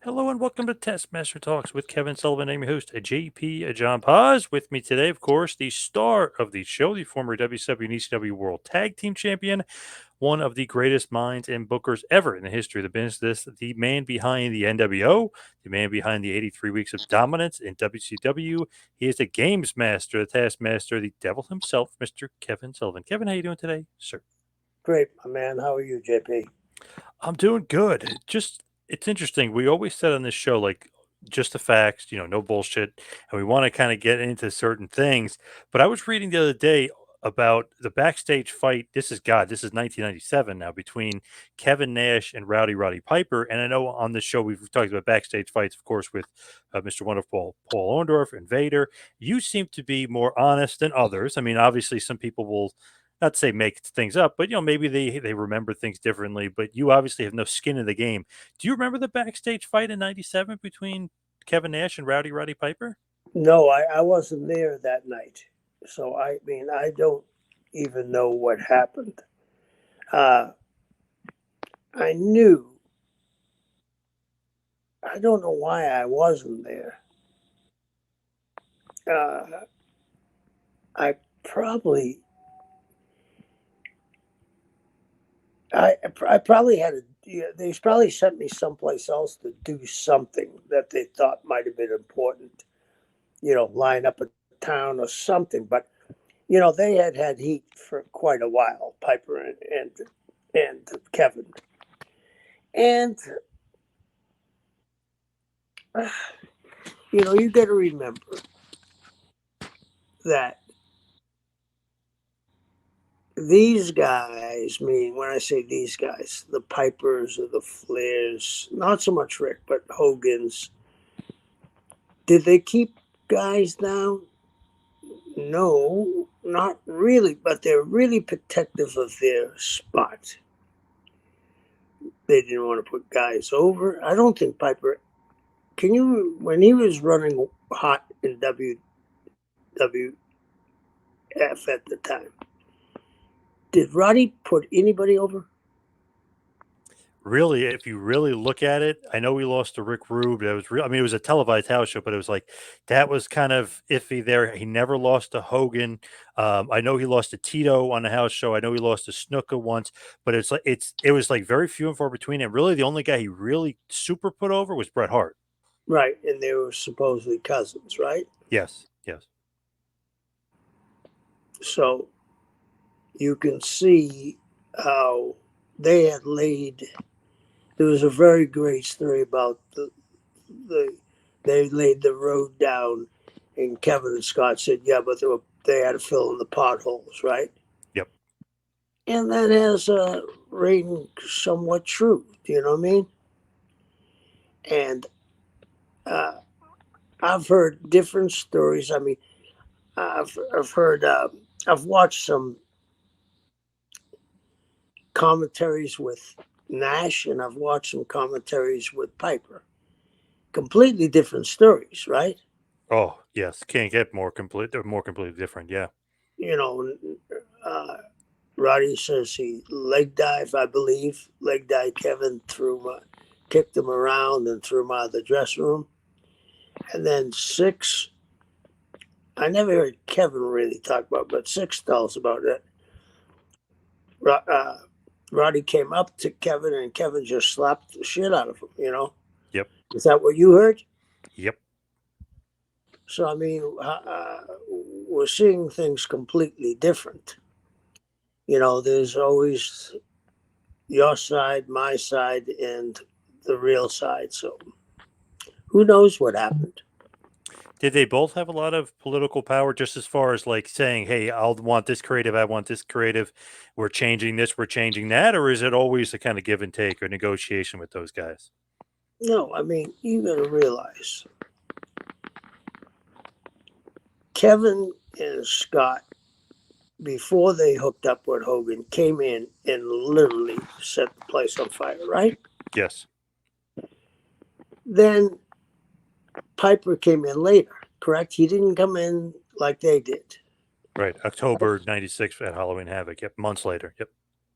Hello and welcome to Taskmaster Talks with Kevin Sullivan. I'm your host, JP John Poz. With me today, of course, the star of the show, the former WCW and ECW World Tag Team Champion, one of the greatest minds and bookers ever in the history of the business, the man behind the NWO, the man behind the 83 weeks of dominance in WCW. He is the Games Master, the Taskmaster, the devil himself, Mr. Kevin Sullivan. Kevin, how you doing today, sir? Great, my man. How are you, JP? I'm doing good. It's interesting. We always said on this show, like, just the facts, no bullshit. And we want to kind of get into certain things. But I was reading the other day about the backstage fight. This is 1997 now between Kevin Nash and Rowdy Piper. And I know on this show we've talked about backstage fights, of course, with Mr. Wonderful Paul Orndorff and Vader. You seem to be more honest than others. I mean, obviously, some people will not to say make things up, but maybe they remember things differently. But you obviously have no skin in the game. Do you remember the backstage fight in '97 between Kevin Nash and Rowdy Piper? No, I wasn't there that night. So, I mean, I don't even know what happened. Uh, I knew, I don't know why I wasn't there. Uh, I probably, I probably had a, yeah, they probably sent me someplace else to do something that they thought might have been important, line up a town or something. But they had heat for quite a while, Piper and Kevin, and uh, you got to remember that these guys, meaning when I say these guys, the Pipers or the Flairs, not so much Rick, but Hogan's, did they keep guys down? No, not really, but they're really protective of their spot. They didn't want to put guys over. I don't think Piper. Can you, when he was running hot in WWF at the time, did Roddy put anybody over? Really, if you really look at it, I know we lost to Rick Rude. It was real. I mean, it was a televised house show, but it was like that was kind of iffy there. He never lost to Hogan. I know he lost to Tito on the house show. I know he lost to Snuka once, but it was like very few and far between. And really, the only guy he really super put over was Bret Hart. Right, and they were supposedly cousins, right? Yes, yes. So you can see how they had laid. There was a very great story about the they laid the road down, and Kevin and Scott said, "Yeah, but they had to fill in the potholes, right?" Yep. And that has ring somewhat true. Do you know what I mean? And uh, I've heard different stories. I mean, I've heard I've watched some commentaries with Nash, and I've watched some commentaries with Piper. Completely different stories, right? Oh, yes. Can't get more complete. They're more completely different. Yeah. You know, uh, Roddy says he leg dive, I believe, leg dive Kevin, kicked him around and threw him out of the dressing room. And then Six, I never heard Kevin really talk about, but Six tells about it. Uh, Roddy came up to Kevin and Kevin just slapped the shit out of him. Yep. Is that what you heard? Yep. So, I mean, we're seeing things completely different. There's always your side, my side, and the real side. So, who knows what happened? Did they both have a lot of political power just as far as like saying, hey, I'll want this creative, I want this creative, we're changing this, we're changing that? Or is it always a kind of give and take or negotiation with those guys? No, I mean, you got to realize Kevin and Scott, before they hooked up with Hogan, came in and literally set the place on fire, right? Yes. Then Piper came in later, correct? He didn't come in like they did. Right. October 96 at Halloween Havoc. Yep. Months later. Yep.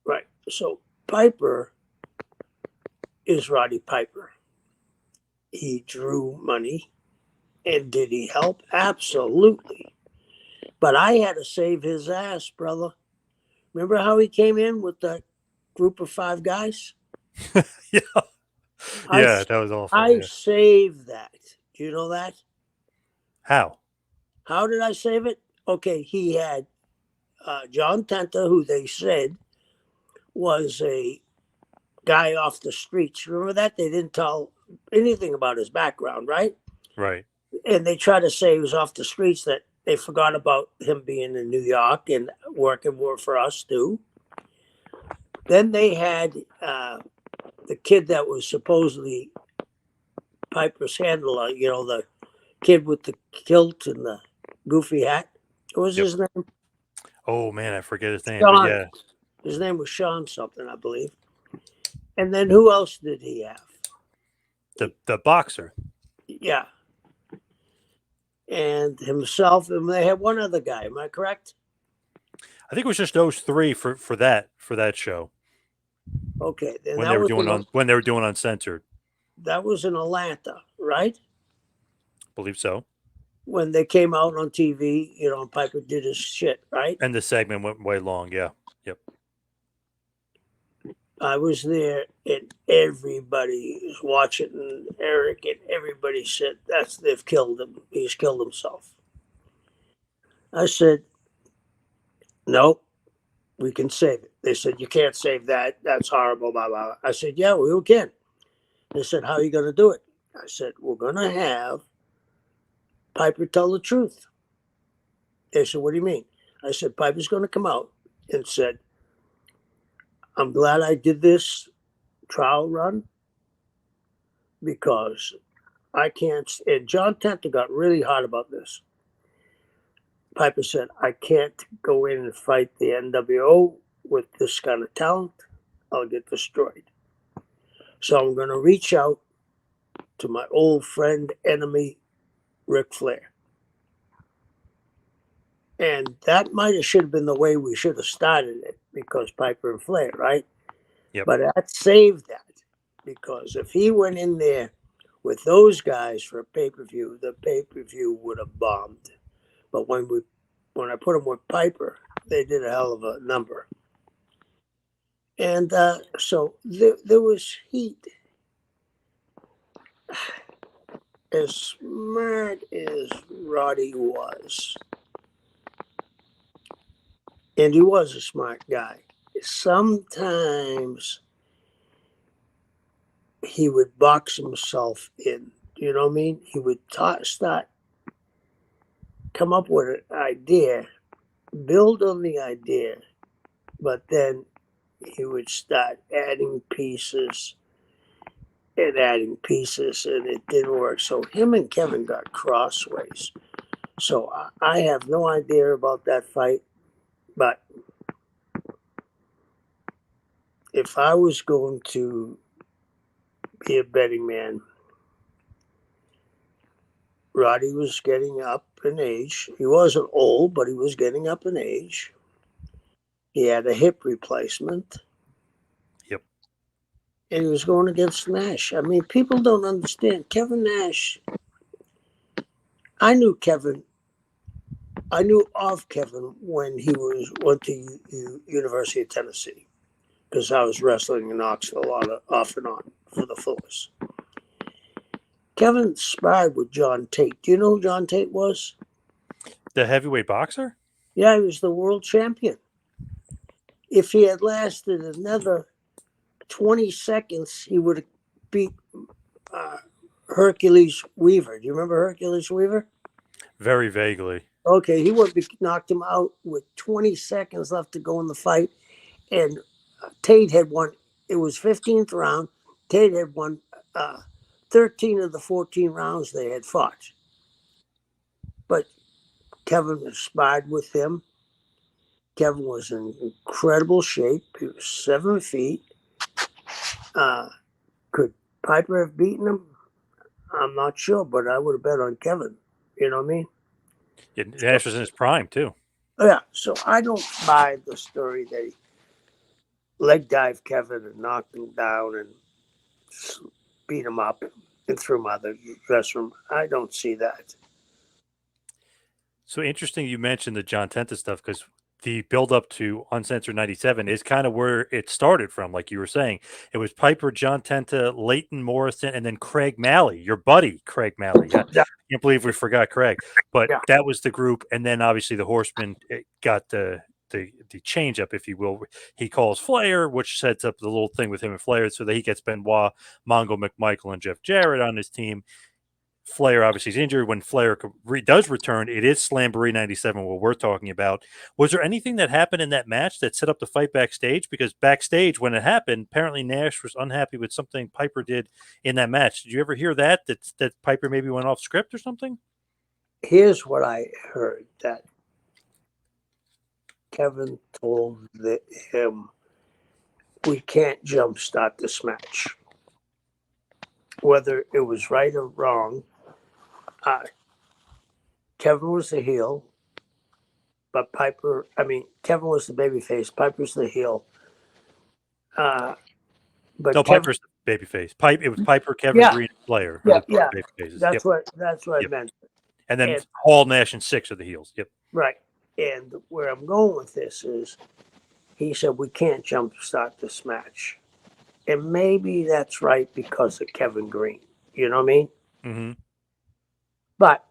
Right. So Piper is Roddy Piper. he drew money. And did he help? Absolutely. But I had to save his ass, brother. Remember how he came in with that group of 5 guys? Yeah. I Yeah, that was awful. I Yeah. saved that. Do you know that? How? How did I save it? Okay, he had John Tenta, who they said was a guy off the streets. Remember that? They didn't tell anything about his background, right? Right. And they tried to say he was off the streets, that they forgot about him being in New York and working more for us too. Then they had the kid that was supposedly Piper's handler, the kid with the kilt and the goofy hat. What was Yep. his name? Oh man, I forget his name, but Sean. yeah, His name was Sean something, I believe. And then who else did he have? the boxer. Yeah. And himself, and they had one other guy. Am I correct? I think it was just those three for that show Okay. Then when they were doing uncensored. that was in Atlanta, right? I believe so. When they came out on TV, and Piper did his shit, right? And the segment went way long. Yeah. Yep. I was there, and everybody was watching, and Eric and everybody said, they've killed him. He's killed himself. I said, no, we can save it. They said, you can't save that. That's horrible, blah, blah. I said, yeah, we can. They said, how are you going to do it? I said, we're going to have Piper tell the truth. They said, what do you mean? I said, Piper's going to come out and said, I'm glad I did this trial run because I can't. And John Tenta got really hot about this. Piper said, I can't go in and fight the NWO with this kind of talent. I'll get destroyed. So I'm going to reach out to my old friend, enemy, Ric Flair. And that should have been the way we should have started it, because Piper and Flair, right? Yep. But that saved that, because if he went in there with those guys for a pay-per-view, the pay-per-view would have bombed. But when I put him with Piper, they did a hell of a number. And so there was heat. As smart as Roddy was, and he was a smart guy, sometimes he would box himself in. You know what I mean? He would come up with an idea, build on the idea, but then he would start adding pieces, and it didn't work. So him and Kevin got crossways. So I have no idea about that fight, but if I was going to be a betting man, Roddy was getting up in age. He wasn't old, but he was getting up in age. He had a hip replacement. Yep. And he was going against Nash. I mean, people don't understand. Kevin Nash, I knew of Kevin when he went to University of Tennessee, because I was wrestling in Knoxville off and on for the Fullers. Kevin sparred with John Tate. Do you know who John Tate was? The heavyweight boxer? Yeah, he was the world champion. If he had lasted another 20 seconds, he would have beat Hercules Weaver. Do you remember Hercules Weaver? Very vaguely. Okay, he would have knocked him out with 20 seconds left to go in the fight. And Tate had won. It was 15th round. Tate had won 13 of the 14 rounds they had fought. But Kevin sparred with him. Kevin was in incredible shape. He was 7 feet. Could Piper have beaten him? I'm not sure, but I would have bet on Kevin. You know what I mean? Yeah, Nash was in his prime too. Yeah, so I don't buy the story that he leg dived Kevin and knocked him down and beat him up. and threw him out of the dressing room. I don't see that. So interesting you mentioned the John Tenta stuff because the build up to Uncensored 97 is kind of where it started from, like you were saying. It was Piper, John Tenta, Leighton Morrison, and then Craig Malley, your buddy Craig Malley. I Yeah, can't believe we forgot Craig. But yeah. that was the group, and then obviously the Horsemen got the change up, if you will. He calls Flair, which sets up the little thing with him and Flair, so that he gets Benoit, Mongo McMichael, and Jeff Jarrett on his team. Flair obviously is injured. When Flair does return, it is Slamboree 97, what we're talking about. Was there anything that happened in that match that set up the fight backstage? Because backstage, when it happened, apparently Nash was unhappy with something Piper did in that match. Did you ever hear that Piper maybe went off script or something? Here's what I heard, that Kevin told him, we can't jumpstart this match. Whether it was right or wrong, Kevin was the heel, but Kevin was the babyface. Piper's the heel. But No, Kevin, Piper's the babyface. It was Piper, Kevin yeah, Green, and Flair are yeah, the yeah. babyfaces. That's Yep, what I yep. meant. And then And Hall, Nash, and Six are the heels. Yep. right. And where I'm going with this is, he said we can't jumpstart this match, and maybe that's right because of Kevin Green. You know what I mean? Mm-hmm. But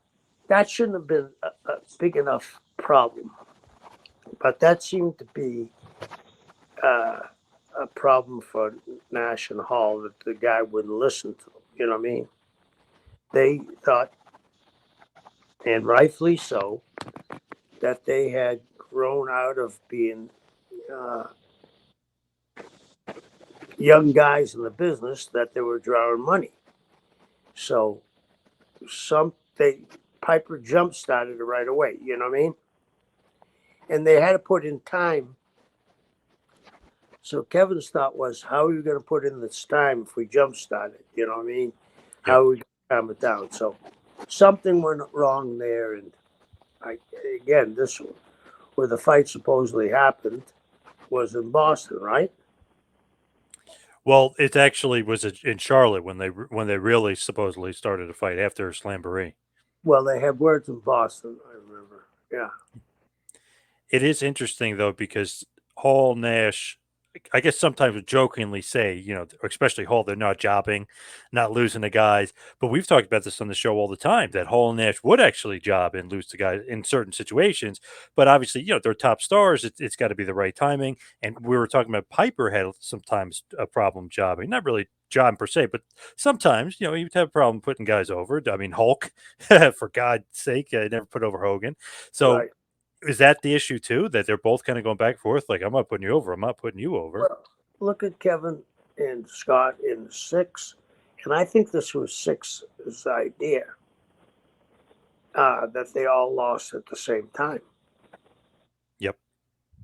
that shouldn't have been a big enough problem. But that seemed to be a problem for Nash and Hall, that the guy wouldn't listen to them. You know what I mean? They thought, and rightfully so, that they had grown out of being uh, young guys in the business, that they were drawing money. So Piper jump started it right away. You know what I mean? And they had to put in time. So Kevin's thought was, how are we going to put in this time if we jump started? You know what I mean? How Yep. are we going to calm it down? So something went wrong there. And again, this, where the fight supposedly happened, was in Boston, right? Well, it actually was in Charlotte when they really supposedly started a fight after Slamboree. Well, they had words in Boston, I remember. Yeah. It is interesting though because Hall, Nash, I guess sometimes would jokingly say, especially Hall, they're not jobbing, not losing the guys. But we've talked about this on the show all the time, that Hall and Nash would actually job and lose to guys in certain situations. But obviously, they're top stars. It's got to be the right timing. And we were talking about Piper had sometimes a problem jobbing, not really jobbing per se, but sometimes, he'd have a problem putting guys over. I mean, Hulk, for God's sake, never put over Hogan. So Right. is that the issue too? That they're both kind of going back and forth, like I'm not putting you over, I'm not putting you over. Well, look at Kevin and Scott in six. And I think this was Six's idea, that they all lost at the same time. Yep.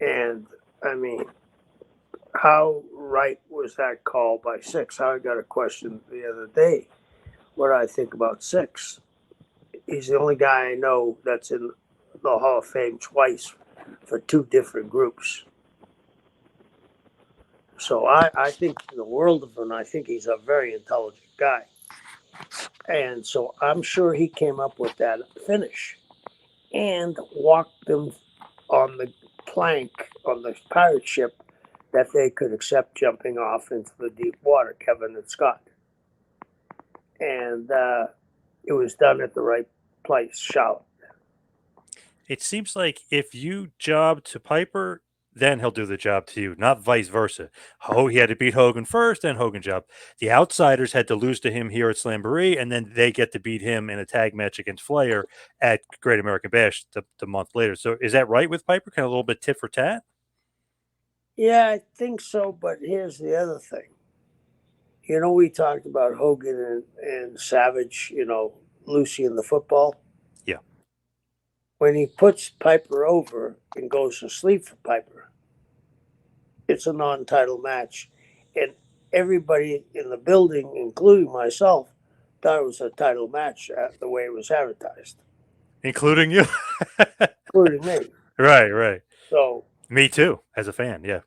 And I mean, how right was that call by Six? I got a question the other day. What do I think about Six? He's the only guy I know that's in the Hall of Fame twice for two different groups. So I think in the world of him, I think he's a very intelligent guy. And so I'm sure he came up with that finish and walked them on the plank on the pirate ship, that they could accept jumping off into the deep water, Kevin and Scott. And it was done at the right place, Charlotte. It seems like if you job to Piper, then he'll do the job to you, not vice versa. Oh, he had to beat Hogan first, then Hogan job. The outsiders had to lose to him here at Slamboree, and then they get to beat him in a tag match against Flair at Great American Bash the month later. So is that right with Piper? Kind of a little bit tit for tat? Yeah, I think so. But here's the other thing. We talked about Hogan and Savage, Lucy in the football. Yeah. When he puts Piper over and goes to sleep for Piper, it's a non-title match. And everybody in the building, including myself, thought it was a title match the way it was advertised. Including you? Including me. Right. So Me too, as a fan, yeah.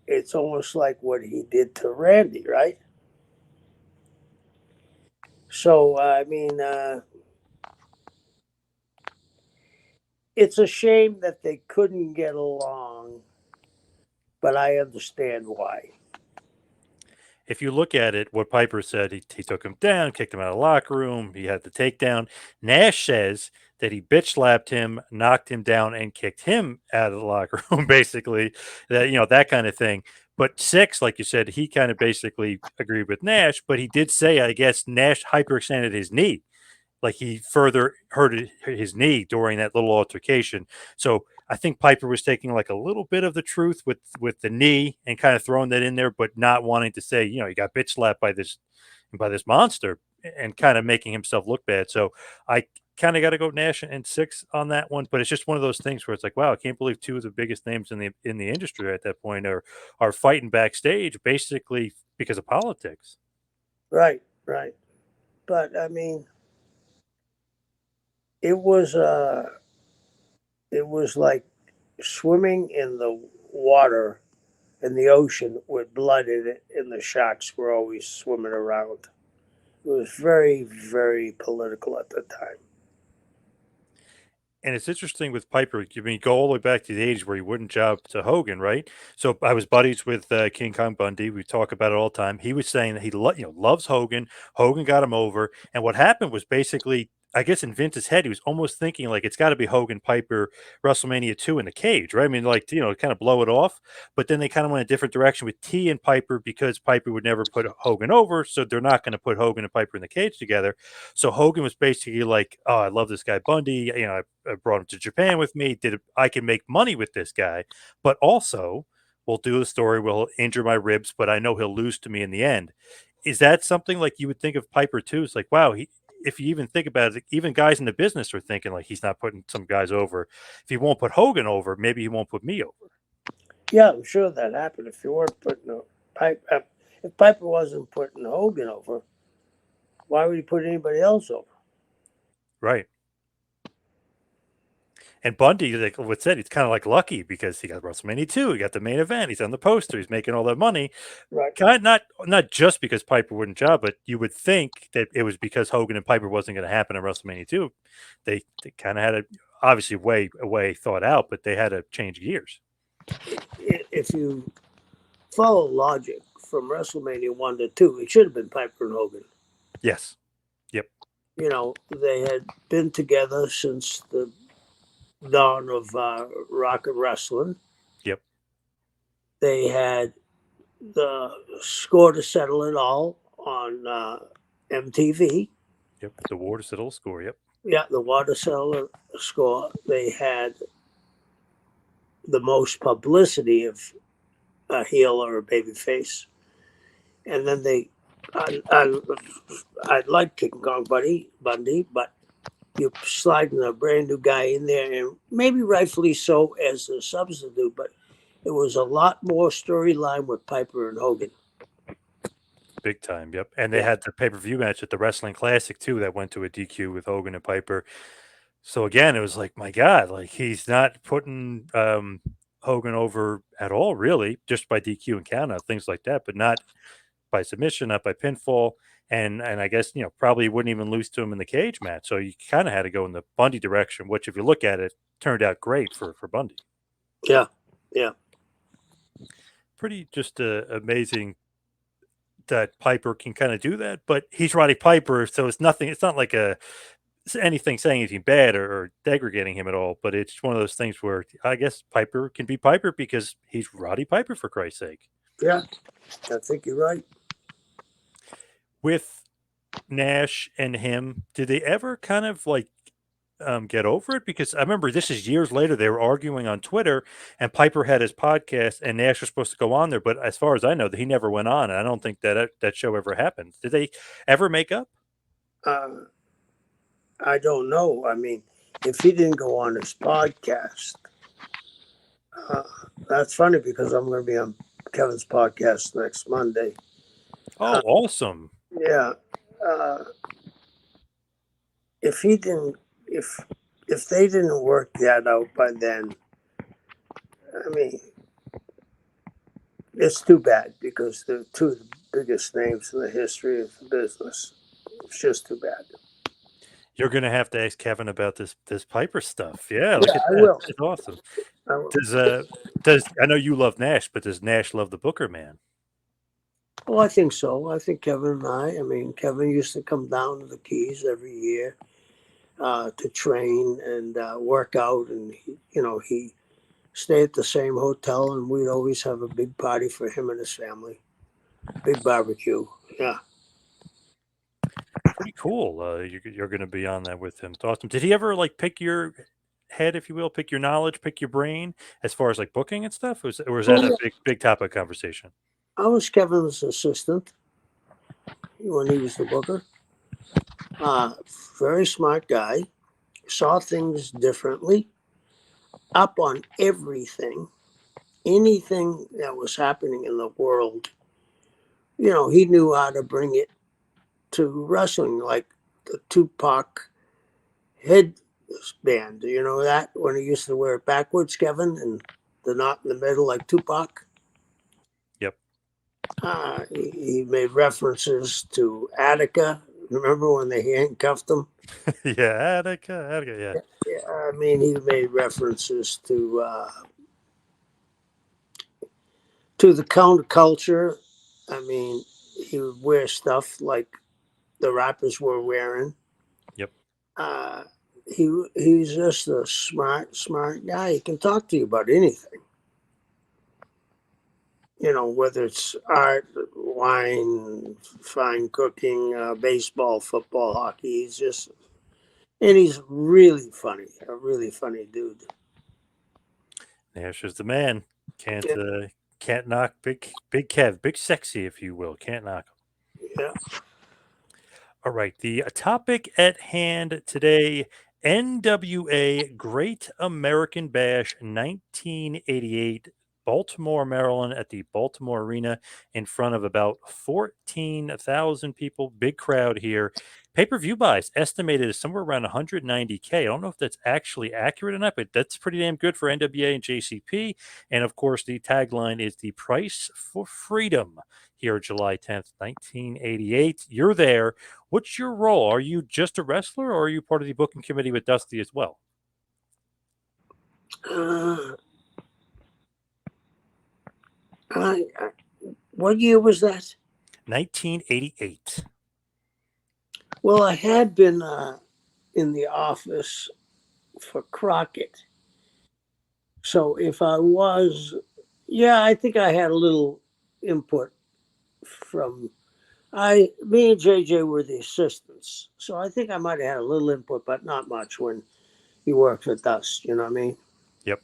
it's almost like what he did to Randy, right? So it's a shame that they couldn't get along, but I understand why. If you look at it, what Piper said, he took him down, kicked him out of the locker room. He had the takedown. Nash says that he bitch slapped him, knocked him down, and kicked him out of the locker room, basically, that, that kind of thing. But Six, like you said, he kind of basically agreed with Nash, but he did say, I guess, Nash hyperextended his knee, like he further hurt his knee during that little altercation. So I think Piper was taking like a little bit of the truth with the knee and kind of throwing that in there, but not wanting to say, he got bitch slapped by this monster, and kind of making himself look bad. So I kind of got to go Nash and Six on that one, but it's just one of those things where it's like, wow, I can't believe two of the biggest names in the industry at that point are fighting backstage basically because of politics. Right, right. But it was uh, it was like swimming in the water in the ocean with blood in it, and the sharks were always swimming around. It was very, very political at the time. And it's interesting with Piper. I mean, go all the way back to the '80s where he wouldn't job to Hogan, right? So I was buddies with King Kong Bundy. We talk about it all the time. He was saying that he loves Hogan. Hogan got him over, and what happened was basically, I guess, in Vince's head, he was almost thinking like it's got to be Hogan Piper WrestleMania 2 in the cage, right? I mean, like, kind of blow it off. But then they kind of went a different direction with T and Piper because Piper would never put Hogan over, so they're not going to put Hogan and Piper in the cage together. So Hogan was basically like, "Oh, I love this guy Bundy. I brought him to Japan with me. I can make money with this guy, but also we'll do the story. We'll injure my ribs, but I know he'll lose to me in the end." Is that something like you would think of Piper too? It's like, wow, if you even think about it, even guys in the business are thinking like he's not putting some guys over. If he won't put Hogan over, maybe he won't put me over. Yeah, I'm sure that happened. If you weren't putting a if Piper wasn't putting Hogan over, why would he put anybody else over? Right. And Bundy, like what said, he's kind of like lucky because he got WrestleMania 2, he got the main event, he's on the poster, he's making all that money. Right. Kind not just because Piper wouldn't job, but you would think that it was because Hogan and Piper wasn't going to happen at WrestleMania 2. They kind of had it obviously way thought out, but they had to change gears. If you follow logic from WrestleMania 1 to 2, it should have been Piper and Hogan. Yes. Yep. They had been together since the dawn of rock and wrestling. Yep. They had the score to settle it all on MTV. Yep. The war to settle the score. Yep. Yeah, the water seller score. They had the most publicity of a heel or a baby face. And then I like King Kong Bundy, but you sliding a brand new guy in there, and maybe rightfully so as a substitute, but it was a lot more storyline with Piper and Hogan. Big time. Yep. And they Yeah, had the pay-per-view match at the Wrestling Classic too that went to a DQ with Hogan and Piper. So again, it was like, my God, like he's not putting Hogan over at all, really, just by DQ and count out, things like that, but not by submission, not by pinfall. And I guess, probably wouldn't even lose to him in the cage match. So you kind of had to go in the Bundy direction, which if you look at it, turned out great for Bundy. yeah, yeah. Pretty just amazing that Piper can kind of do that, but he's Roddy Piper, so it's not like anything saying anything bad or degrading him at all, but it's one of those things where I guess Piper can be Piper because he's Roddy Piper, for Christ's sake. Yeah, I think you're right. With Nash and him, did they ever kind of like get over it? Because I remember this is years later, they were arguing on Twitter, and Piper had his podcast, and Nash was supposed to go on there, but as far as I know, he never went on, and I don't think that show ever happened. Did they ever make up? Uh, I don't know. I mean, if he didn't go on his podcast, uh, that's funny because I'm going to be on Kevin's podcast next Monday. Oh, awesome. Yeah. Uh, if he didn't, if they didn't work that out by then, I mean, it's too bad because they're two of the biggest names in the history of the business. It's just too bad. You're gonna have to ask Kevin about this Piper stuff. Yeah, look Yeah, at I that. will. That's awesome. I will. Does I know you love Nash, but does Nash love the Booker man? Well, I think so. I think Kevin and I mean, Kevin used to come down to the Keys every year to train and work out. And, he stayed at the same hotel, and we'd always have a big party for him and his family. Big barbecue. Yeah. Pretty cool. You're going to be on that with him. It's awesome. Did he ever like pick your head, if you will, pick your knowledge, pick your brain as far as like booking and stuff? Or was that Oh, a yeah. big topic of conversation? I was Kevin's assistant when he was the booker. Uh, Very smart guy. Saw things differently. Up on everything. Anything that was happening in the world, he knew how to bring it to wrestling, like the Tupac headband. You know that when he used to wear it backwards, Kevin, and the knot in the middle, like Tupac. Yep. He made references to Attica. Remember when they handcuffed him? Yeah, Attica, yeah. Yeah, I mean, he made references to the counterculture. I mean, he would wear stuff like the rappers were wearing. Yep. Uh, he's just a smart guy. He can talk to you about anything. Whether it's art, wine, fine cooking, baseball, football, hockey. And he's really funny. A really funny dude. Nash is the man. Can't Yeah, uh, can't knock big Kev, big sexy, if you will. Can't knock him. yeah. All right, the topic at hand today: NWA Great American Bash 1988, Baltimore, Maryland, at the Baltimore Arena in front of about 14,000 people. Big crowd here. Pay per view buys estimated is somewhere around 190K. I don't know if that's actually accurate or not, but that's pretty damn good for NWA and JCP. And of course, the tagline is the price for freedom here, July 10th, 1988. You're there. What's your role? Are you just a wrestler, or are you part of the booking committee with Dusty as well? Uh, I, what year was that? 1988. Well, I had been in the office for Crockett. So if I was, yeah, I think I had a little input from me and JJ were the assistants. So I think I might have had a little input, but not much when he worked with us. You know what I mean? Yep.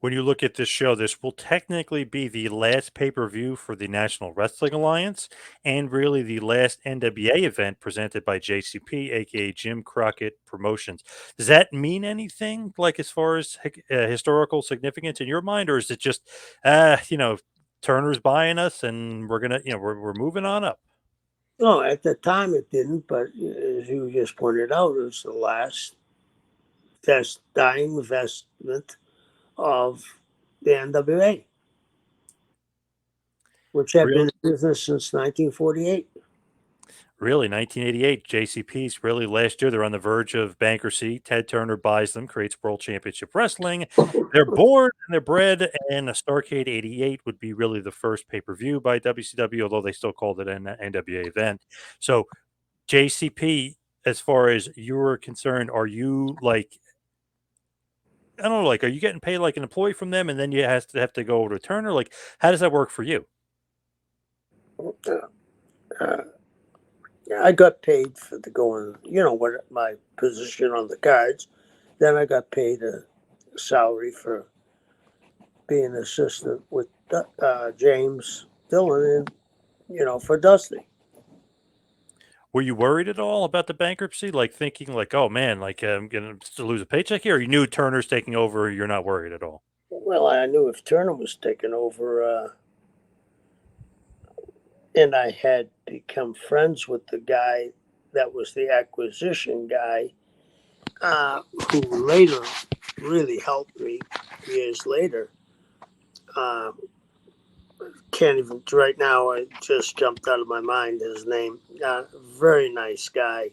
When you look at this show, this will technically be the last pay per view for the National Wrestling Alliance and really the last NWA event presented by JCP, aka Jim Crockett Promotions. Does that mean anything, like as far as historical significance in your mind, or is it just, Turner's buying us and we're gonna, we're moving on up? No, at the time it didn't, but as you just pointed out, it was the last dying vestment of the NWA, which had been Really? in business since 1948. Really, 1988, JCP's really last year. They're on the verge of bankruptcy. Ted Turner buys them, creates World Championship Wrestling. They're born and they're bred, and a Starrcade 88 would be really the first pay per view by WCW, although they still called it an NWA event. So, JCP, as far as you're concerned, are you like, I don't know, like, are you getting paid like an employee from them and then you have to go over to Turner? Like, how does that work for you? Uh, I got paid for the going, what my position on the cards. Then I got paid a salary for being an assistant with James Dillon and, for Dusty. Were you worried at all about the bankruptcy? Like thinking like, "Oh man, like I'm gonna lose a paycheck here." Or you knew Turner's taking over. You're not worried at all. Well, I knew if Turner was taking over, and I had become friends with the guy that was the acquisition guy, who later really helped me years later. Um, can't even right now. It just jumped out of my mind his name. Very nice guy,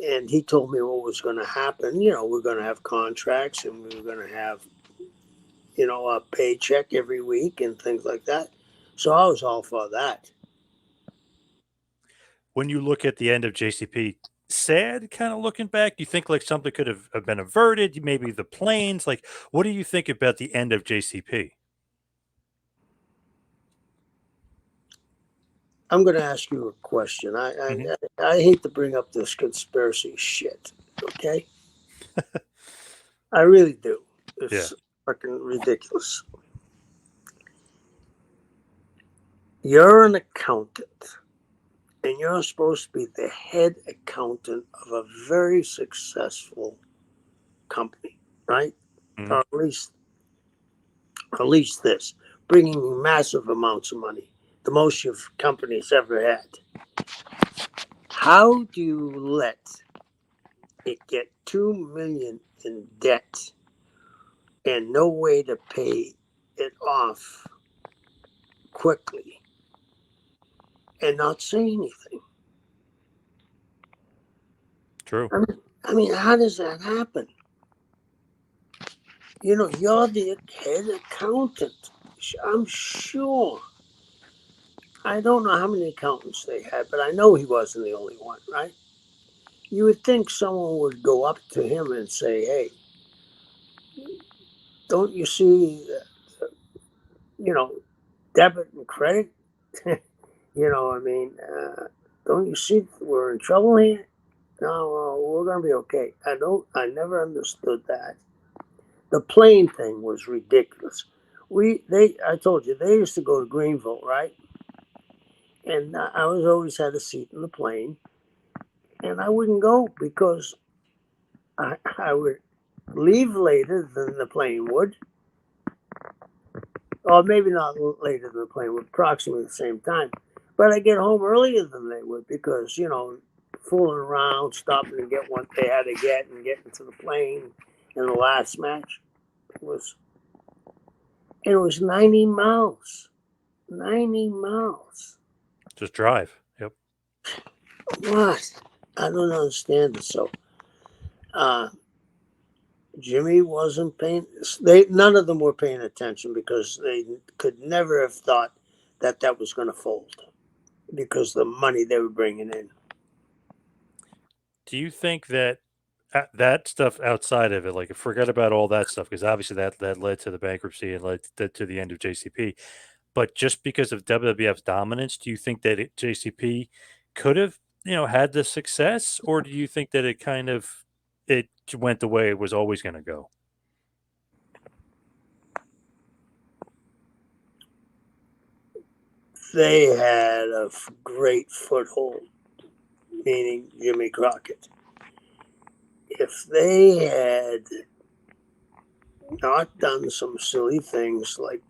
and he told me what was going to happen. We're going to have contracts, and we were going to have a paycheck every week and things like that. So I was all for that. When you look at the end of JCP, sad kind of looking back, do you think like something could have been averted? Maybe the planes, like what do you think about the end of JCP? I'm going to ask you a question. I, Hmm. I I hate to bring up this conspiracy shit. Okay, I really do. Yeah. It's fucking ridiculous. You're an accountant, and you're supposed to be the head accountant of a very successful company, right? Hmm. Or at least this, bringing you massive amounts of money, the most your company's ever had. How do you let it get 2 million in debt and no way to pay it off quickly and not say anything? True. I mean, how does that happen? You're the head accountant. I'm sure. I don't know how many accountants they had, but I know he wasn't the only one, right? You would think someone would go up to him and say, "Hey, don't you see, you know, debit and credit? I mean, don't you see we're in trouble here? No, we're gonna be okay." I never understood that. The plane thing was ridiculous. I told you they used to go to Greenville, right? And I was always had a seat in the plane, and I wouldn't go because I would leave later than the plane would, or maybe not later than the plane would, approximately the same time. But I get home earlier than they would because fooling around, stopping to get what they had to get, and getting to the plane. In the last match was and it was 90 miles. 90 miles. Just drive. Yep. What? I don't understand it. So, uh, Jimmy wasn't paying. None of them were paying attention because they could never have thought that that was going to fold because the money they were bringing in. Do you think that that stuff outside of it, like forget about all that stuff, because obviously that led to the bankruptcy and led to the end of JCP. But just because of WWF's dominance, do you think that JCP could have, had the success, or do you think that it went the way it was always going to go? They had a great foothold, meaning Jimmy Crockett. If they had not done some silly things like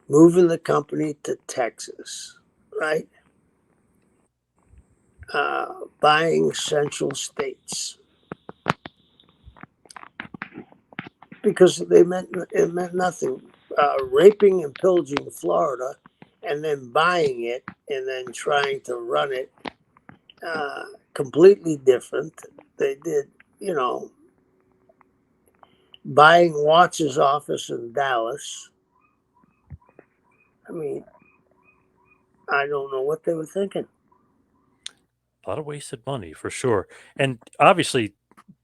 moving the company to Texas, right? Buying Central States because it meant nothing. Raping and pillaging Florida, and then buying it, and then trying to run it completely different. They did, you know, buying Watts's office in Dallas. I mean, I don't know what they were thinking. A lot of wasted money for sure. And obviously,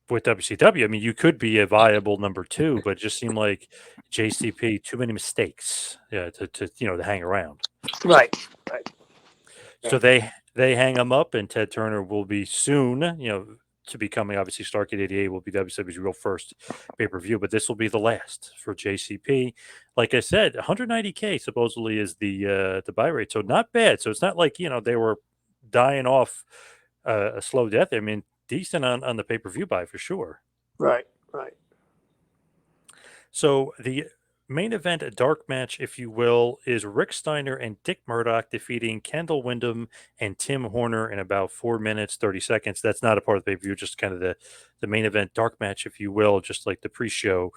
with WCW, I mean, you could be a viable number two, but it just seemed like JCP too many mistakes, yeah, to hang around. Right, right, So right, they hang him up, and Ted Turner will be soon, to becoming obviously Starrcade '88 will be WWE's real first pay per view, but this will be the last for JCP. Like I said, 190K supposedly is the buy rate, so not bad. So it's not like they were dying off a slow death. I mean, decent on the pay per view buy for sure. right, right. So the main event, a dark match, if you will, is Rick Steiner and Dick Murdoch defeating Kendall Windham and Tim Horner in about 4 minutes, 30 seconds. That's not a part of the pay per view, just kind of the main event dark match, if you will, just like the pre show.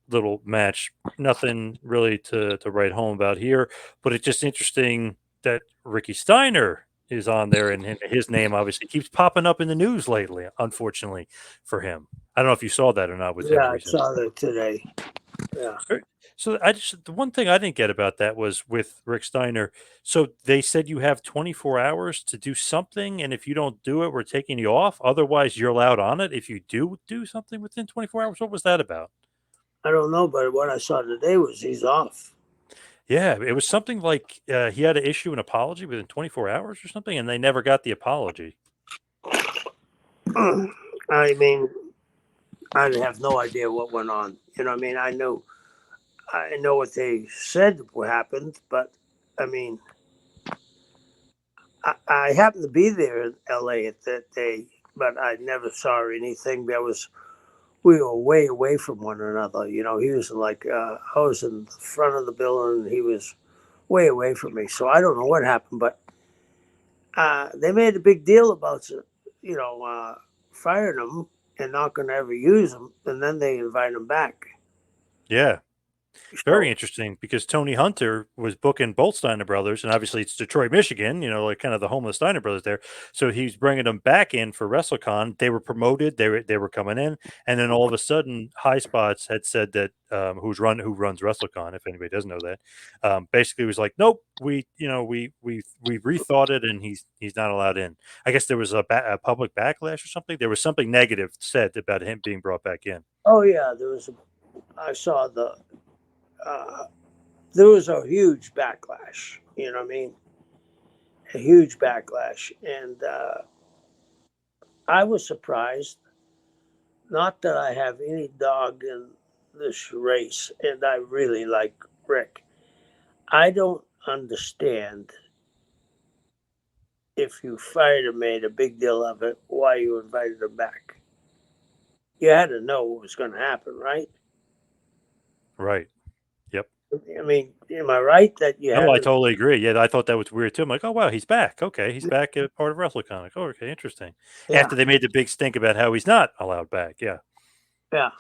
little match. Nothing really to write home about here, but it's just interesting that Ricky Steiner is on there, and his name obviously keeps popping up in the news lately, unfortunately for him. I don't know if you saw that or not with him Yeah, I recently. saw that today. Yeah. So the one thing I didn't get about that was with Rick Steiner. So they said you have 24 hours to do something, and if you don't do it, we're taking you off. Otherwise, you're allowed on it. If you do something within 24 hours, what was that about? I don't know, but what I saw today was he's off. Yeah, it was something like he had to issue an apology within 24 hours or something, and they never got the apology. I mean, I have no idea what went on. You know, what I mean, I know what they said what happened, but I mean, I happened to be there in L.A. at that day, but I never saw anything. We were way away from one another. You know, he was like I was in the front of the building, and he was way away from me. So I don't know what happened, but they made a big deal about you know firing him and not going to ever use him, and then they invite him back. Yeah. Very So interesting because Tony Hunter was booking both Steiner brothers, and obviously it's Detroit, Michigan, like kind of the home of the Steiner brothers there. So he's bringing them back in for WrestleCon. They were promoted. They were coming in, and then all of a sudden, High Spots had said that who runs WrestleCon, if anybody doesn't know that, basically was like, nope, we rethought it, and he's not allowed in. I guess there was a public backlash or something. There was something negative said about him being brought back in. oh yeah, there was. I saw uh, there was a huge backlash. You know what I mean? A huge backlash, and I was surprised. Not that I have any dog in this race, and I really like Rick. I don't understand if you fired him, made a big deal of it, why you invited him back. You had to know what was going to happen, right? Right. Yep. I mean, am I right that you No, had I to? totally agree. Yeah, I thought that was weird too. I'm like, oh wow, he's back. Okay, he's back at part of WrestleCon. Like, oh, okay, interesting. Yeah, After they made the big stink about how he's not allowed back. Yeah. yeah.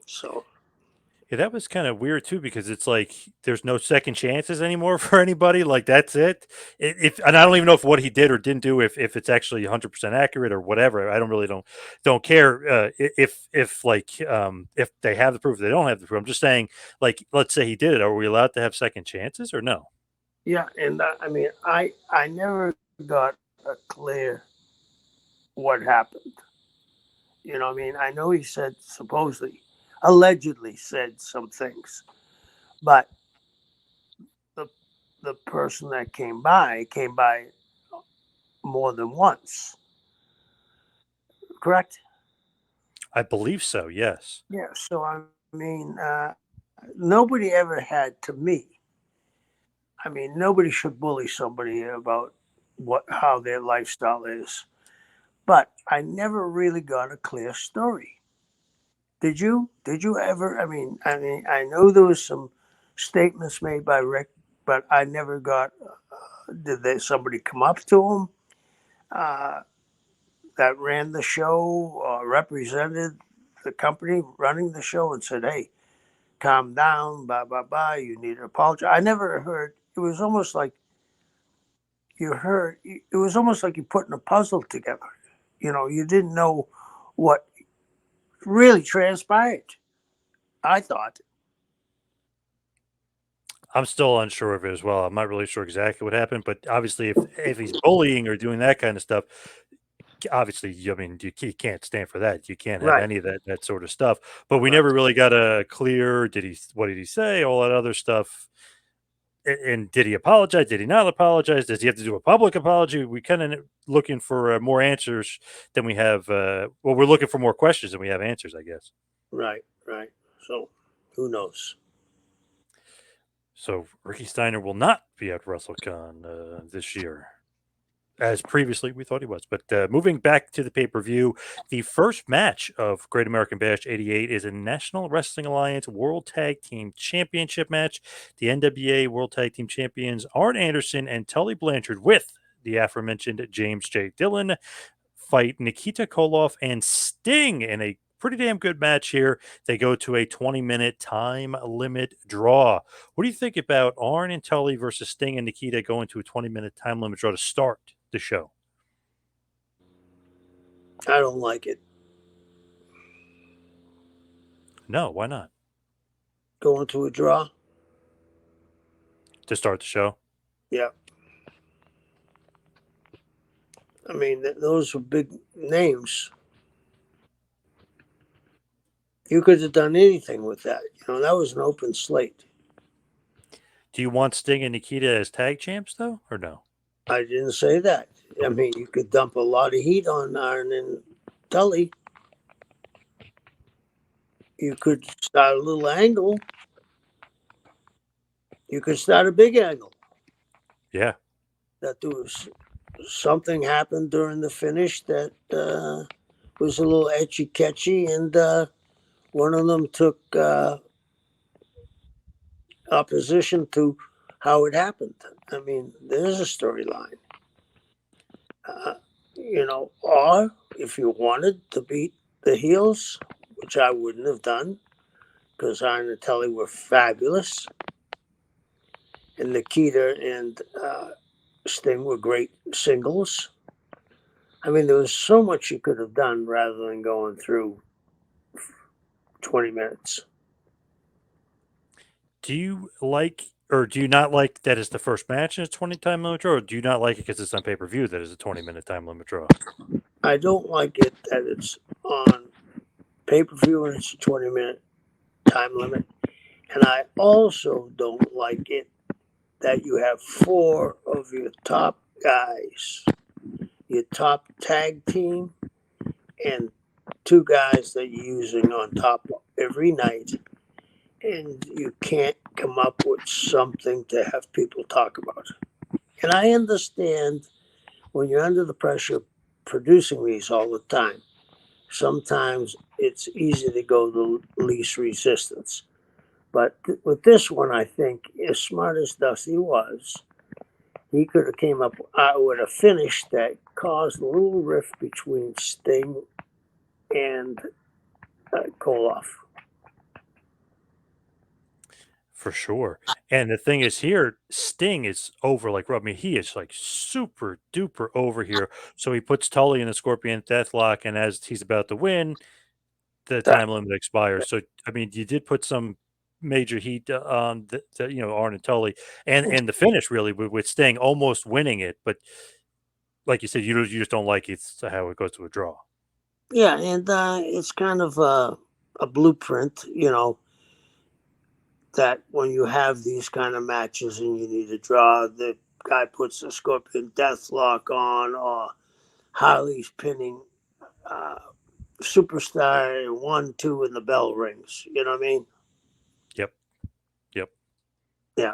So Yeah, that was kind of weird too because it's like there's no second chances anymore for anybody. Like that's it. If and I don't even know if what he did or didn't do, if it's actually 100% accurate or whatever. I don't really don't care if they have the proof, they don't have the proof. I'm just saying, like, let's say he did it. Are we allowed to have second chances or no? yeah, and I mean, I never got a clear what happened. You know, what I mean, I know he said supposedly, allegedly said some things, but the the person that came by more than once. Correct? I believe so. Yes. Yeah. So I mean, nobody ever had to me. I mean, nobody should bully somebody about what how their lifestyle is. But I never really got a clear story. Did you? Did you ever? I mean, I know there was some statements made by Rick, but I never got. Did they somebody come up to him uh, that ran the show or represented the company running the show and said, "Hey, calm down, blah blah blah. You need to apologize." I never heard. It was almost like you heard. It was almost like you putting a puzzle together. You know, you didn't know what really transpired. I thought. I'm still unsure of it as well. I'm not really sure exactly what happened, but obviously, if he's bullying or doing that kind of stuff, obviously, I mean, you can't stand for that. You can't have Right. any of that sort of stuff. But we Right. never really got a clear. What did he say? All that other stuff. And did he apologize? Did he not apologize? Does he have to do a public apology? We kind of looking for more answers than we have. Well, we're looking for more questions than we have answers, I guess. Right. Right. So, who knows? So Ricky Steiner will not be at WrestleCon this year, as previously we thought he was. But moving back to the pay per view, the first match of Great American Bash '88 is a National Wrestling Alliance World Tag Team Championship match. The NWA World Tag Team Champions Arn Anderson and Tully Blanchard with the aforementioned James J. Dillon fight Nikita Koloff and Sting in a pretty damn good match here. They go to a 20-minute time limit draw. What do you think about Arn and Tully versus Sting and Nikita going to a 20-minute time limit draw to start the show? I don't like it. No, why not? Going to a draw? To start the show? Yeah. I mean, those were big names. You could have done anything with that. That was an open slate. Do you want Sting and Nikita as tag champs, though, or no? I didn't say that. I mean, you could dump a lot of heat on Arn and Tully. You could start a little angle. You could start a big angle. Yeah. That there was something happened during the finish that was a little etchy catchy, and one of them took opposition to how it happened. I mean, there's a storyline. Or if you wanted to beat the heels, which I wouldn't have done, because Arn and Tully were fabulous, and Nikita and Sting were great singles. I mean, there was so much you could have done rather than going through 20 minutes. Do you like or do you not like that it's the first match in a 20 time limit draw, or do you not like it because it's on pay per view that is a 20-minute time limit draw? I don't like it that it's on pay per view and it's a 20-minute time limit. And I also don't like it that you have four of your top guys, your top tag team, and two guys that you're using on top every night, and you can't come up with something to have people talk about. And I understand when you're under the pressure producing these all the time, sometimes it's easy to go the least resistance. But with this one, I think, as smart as Dusty was, he could have came up with a finish that caused a little rift between Sting and Koloff. For sure. And the thing is here, Sting is over like rub. I mean, he is like super duper over here. So he puts Tully in the Scorpion Deathlock, and as he's about to win, the That, time limit expires. So I mean, you did put some major heat on Arn and Tully, and the finish really with Sting almost winning it, but like you said, you just don't like it how it goes to a draw. yeah, and it's kind of a blueprint, that when you have these kind of matches and you need a draw, the guy puts the Scorpion Deathlock on, or Harley's pinning uh, Superstar 1, 2, and the bell rings. You know what I mean? Yep. Yep. Yeah.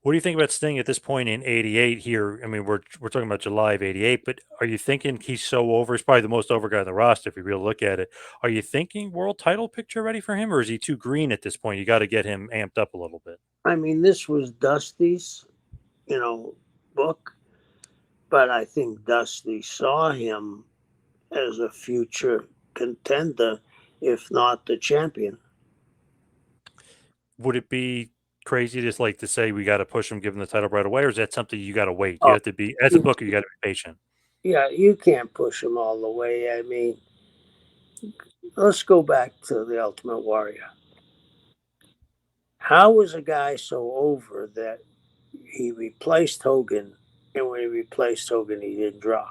What do you think about Sting at this point in '88 here? I mean, we're talking about July of '88, but are you thinking he's so over? He's probably the most over guy on the roster if you really look at it. Are you thinking world title picture ready for him, or is he too green at this point? You got to get him amped up a little bit. I mean, this was Dusty's, book, but I think Dusty saw him as a future contender, if not the champion. Would it be crazy to say we got to push him, give him the title right away, or is that something you got to wait? You Oh, have to be as a booker, you got to be patient. yeah, you can't push him all the way. I mean, let's go back to the Ultimate Warrior. How was a guy so over that he replaced Hogan, and when he replaced Hogan, he didn't draw?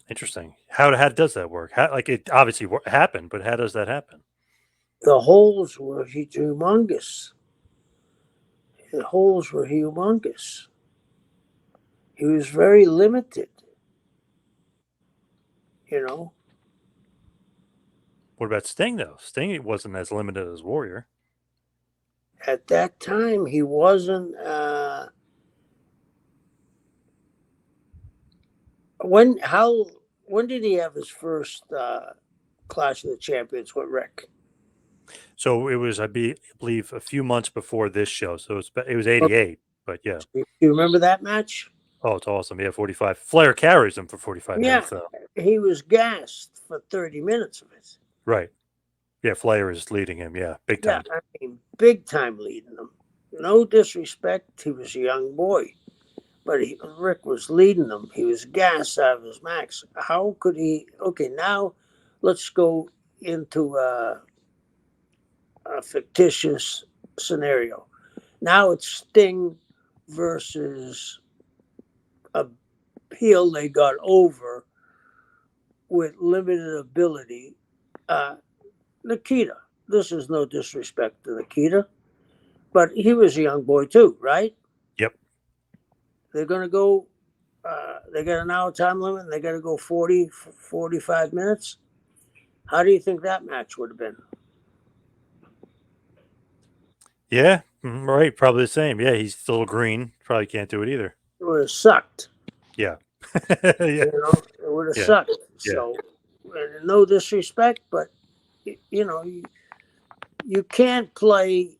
Interesting. How does that work? Like it obviously happened, but how does that happen? The holes were humongous. The holes were humongous. He was very limited, you know. What about Sting though? Sting wasn't as limited as Warrior. At that time, he wasn't. When did he have his first Clash of the Champions with Rick? So it was, I believe, a few months before this show. So it was '88. But yeah, You remember that match? Oh, it's awesome. Yeah, 45. Flair carries him for 45 Yeah, minutes, though. he was gassed for 30 minutes of it. Right. Yeah, Flair is leading him. Yeah, big Yeah, time. I mean, big time leading them. No disrespect, he was a young boy, but Rick was leading them. He was gassed out of his max. How could he? Okay, now let's go into a fictitious scenario. Now it's Sting versus a heel they got over with limited ability. Uh, Nikita. This is no disrespect to Nikita, but he was a young boy too, right? Yep. They're going to go, they got an hour time limit and they got to go 40, 45 minutes. How do you think that match would have been? Yeah, right. Probably the same. Yeah, he's still green. Probably can't do it either. It would have sucked. Yeah. Yeah. It would have Yeah. sucked. Yeah. So, no disrespect, but you can't play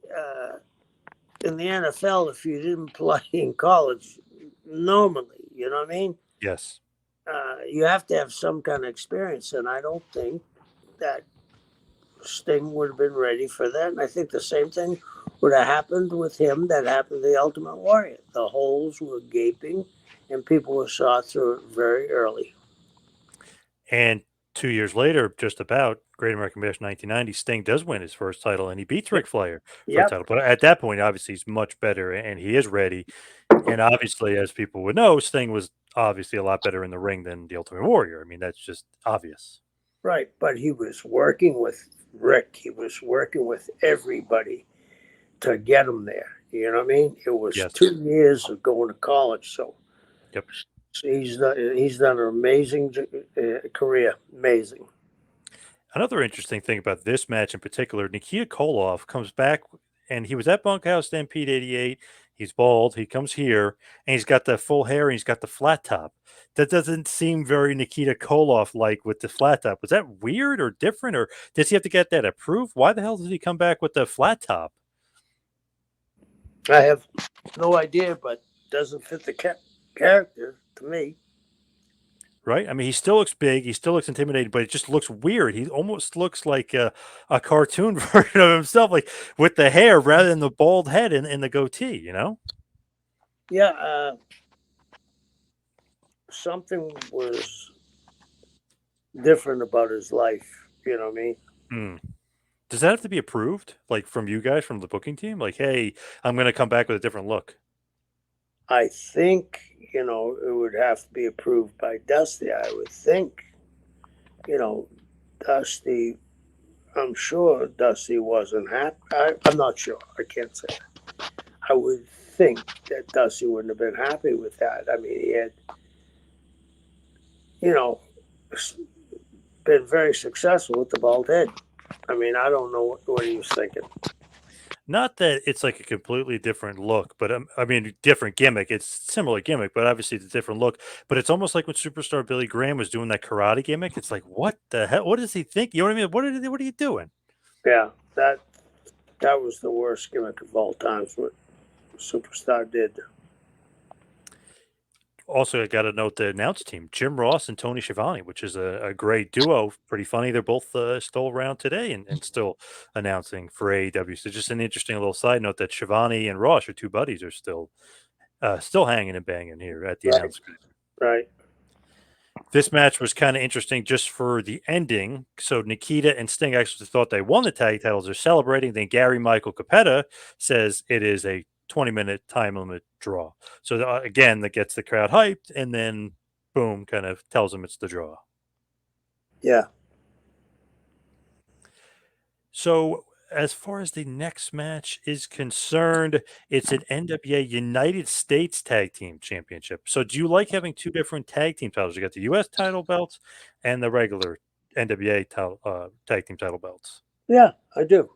in the NFL if you didn't play in college normally. You know what I mean? Yes. You have to have some kind of experience, and I don't think that Sting would have been ready for that. And I think the same thing would have happened with him that happened to the Ultimate Warrior. The holes were gaping, and people saw through it very early. And 2 years later, just about Great American Bash 1990, Sting does win his first title, and he beats Yep. Ric Flair for the Yep. title. But at that point, obviously, he's much better, and he is ready. And obviously, as people would know, Sting was obviously a lot better in the ring than the Ultimate Warrior. I mean, that's just obvious. Right. But he was working with Rick. He was working with everybody to get him there. You know what I mean? It was Yes. 2 years of going to college. So Yep. he's done an amazing career. Amazing. Another interesting thing about this match in particular, Nikita Koloff comes back, and he was at Bunkhouse Stampede '88. He's bald. He comes here, and he's got the full hair, and he's got the flat top. That doesn't seem very Nikita Koloff like with the flat top. Was that weird or different, or does he have to get that approved? Why the hell does he come back with the flat top? I have no idea, but doesn't fit the character to me. Right? I mean, he still looks big. He still looks intimidating, but it just looks weird. He almost looks like a cartoon version of himself, like with the hair rather than the bald head and the goatee, you know? Yeah, something was different about his life. You know what I mean? Hmm. Does that have to be approved, like from you guys, from the booking team? Like, hey, I'm going to come back with a different look. I think it would have to be approved by Dusty. I would think. Dusty. I'm sure Dusty wasn't happy. I'm not sure. I can't say that. I would think that Dusty wouldn't have been happy with that. I mean, he had, you know, been very successful with the bald head. I mean, I don't know what he was thinking. Not that it's like a completely different look, but I mean, different gimmick. It's similar gimmick, but obviously it's a different look. But it's almost like when superstar Billy Graham was doing that karate gimmick. It's like, what the hell? What does he think? You know what I mean? What are you doing? Yeah, that was the worst gimmick of all times. What Superstar did. Also, I got to note the announce team, Jim Ross and Tony Schiavone, which is a great duo. Pretty funny. They're both still around today and still announcing for AEW. So just an interesting little side note that Schiavone and Ross, your two buddies, are still hanging and banging here at the Right. announce group. Right. This match was kind of interesting just for the ending. So Nikita and Sting actually thought they won the tag titles. They're celebrating. Then Gary Michael Capetta says it is a 20-minute time limit draw. So again, that gets the crowd hyped, and then boom, kind of tells them it's the draw. Yeah. So as far as the next match is concerned, it's an NWA United States Tag Team Championship. So do you like having two different tag team titles? You got the US title belts and the regular NWA tag team title belts. Yeah, I do.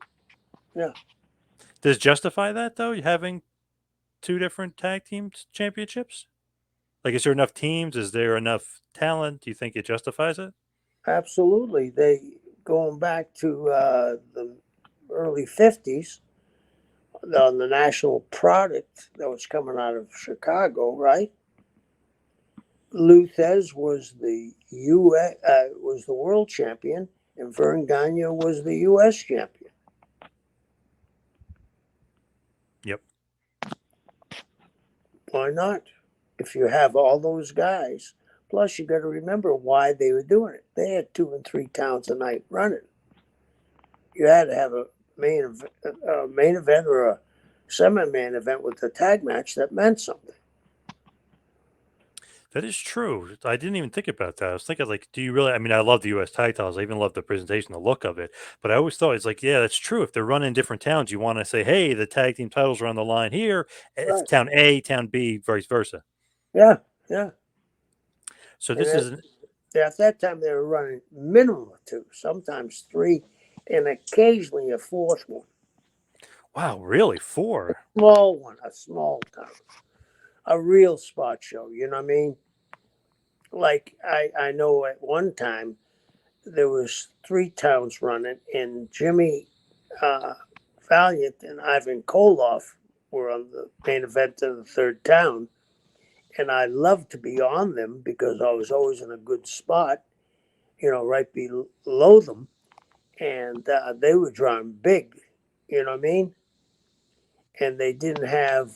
Yeah. Does it justify that though? Having two different tag team championships? Like, is there enough teams? Is there enough talent? Do you think it justifies it? Absolutely. They going back to the early '50s on the national product that was coming out of Chicago, right? Luthez was the was the world champion, and Vern Gagne was the U.S. champion. Yep. Why not? If you have all those guys, plus you got to remember why they were doing it. They had 2 and 3 towns a night running. You had to have a main event or a semi-main event with a tag match that meant something. That is true. I didn't even think about that. I was thinking, like, do you really? I mean, I love the U.S. titles. I even love the presentation, the look of it. But I always thought it's like, yeah, that's true. If they're running different towns, you want to say, hey, the tag team titles are on the line here. It's Right. town A, town B, vice versa. Yeah, yeah. So And this is an, at that time, they were running minimum of 2, sometimes 3, and occasionally a 4th one. wow, really 4. Small one, a small town. A real spot show, you know what I mean? Like I know at one time there was 3 towns running, and Jimmy uh, Valiant and Ivan Koloff were on the main event of the 3rd town, and I loved to be on them because I was always in a good spot, right below them, and they were drawing big, you know what I mean? And they didn't have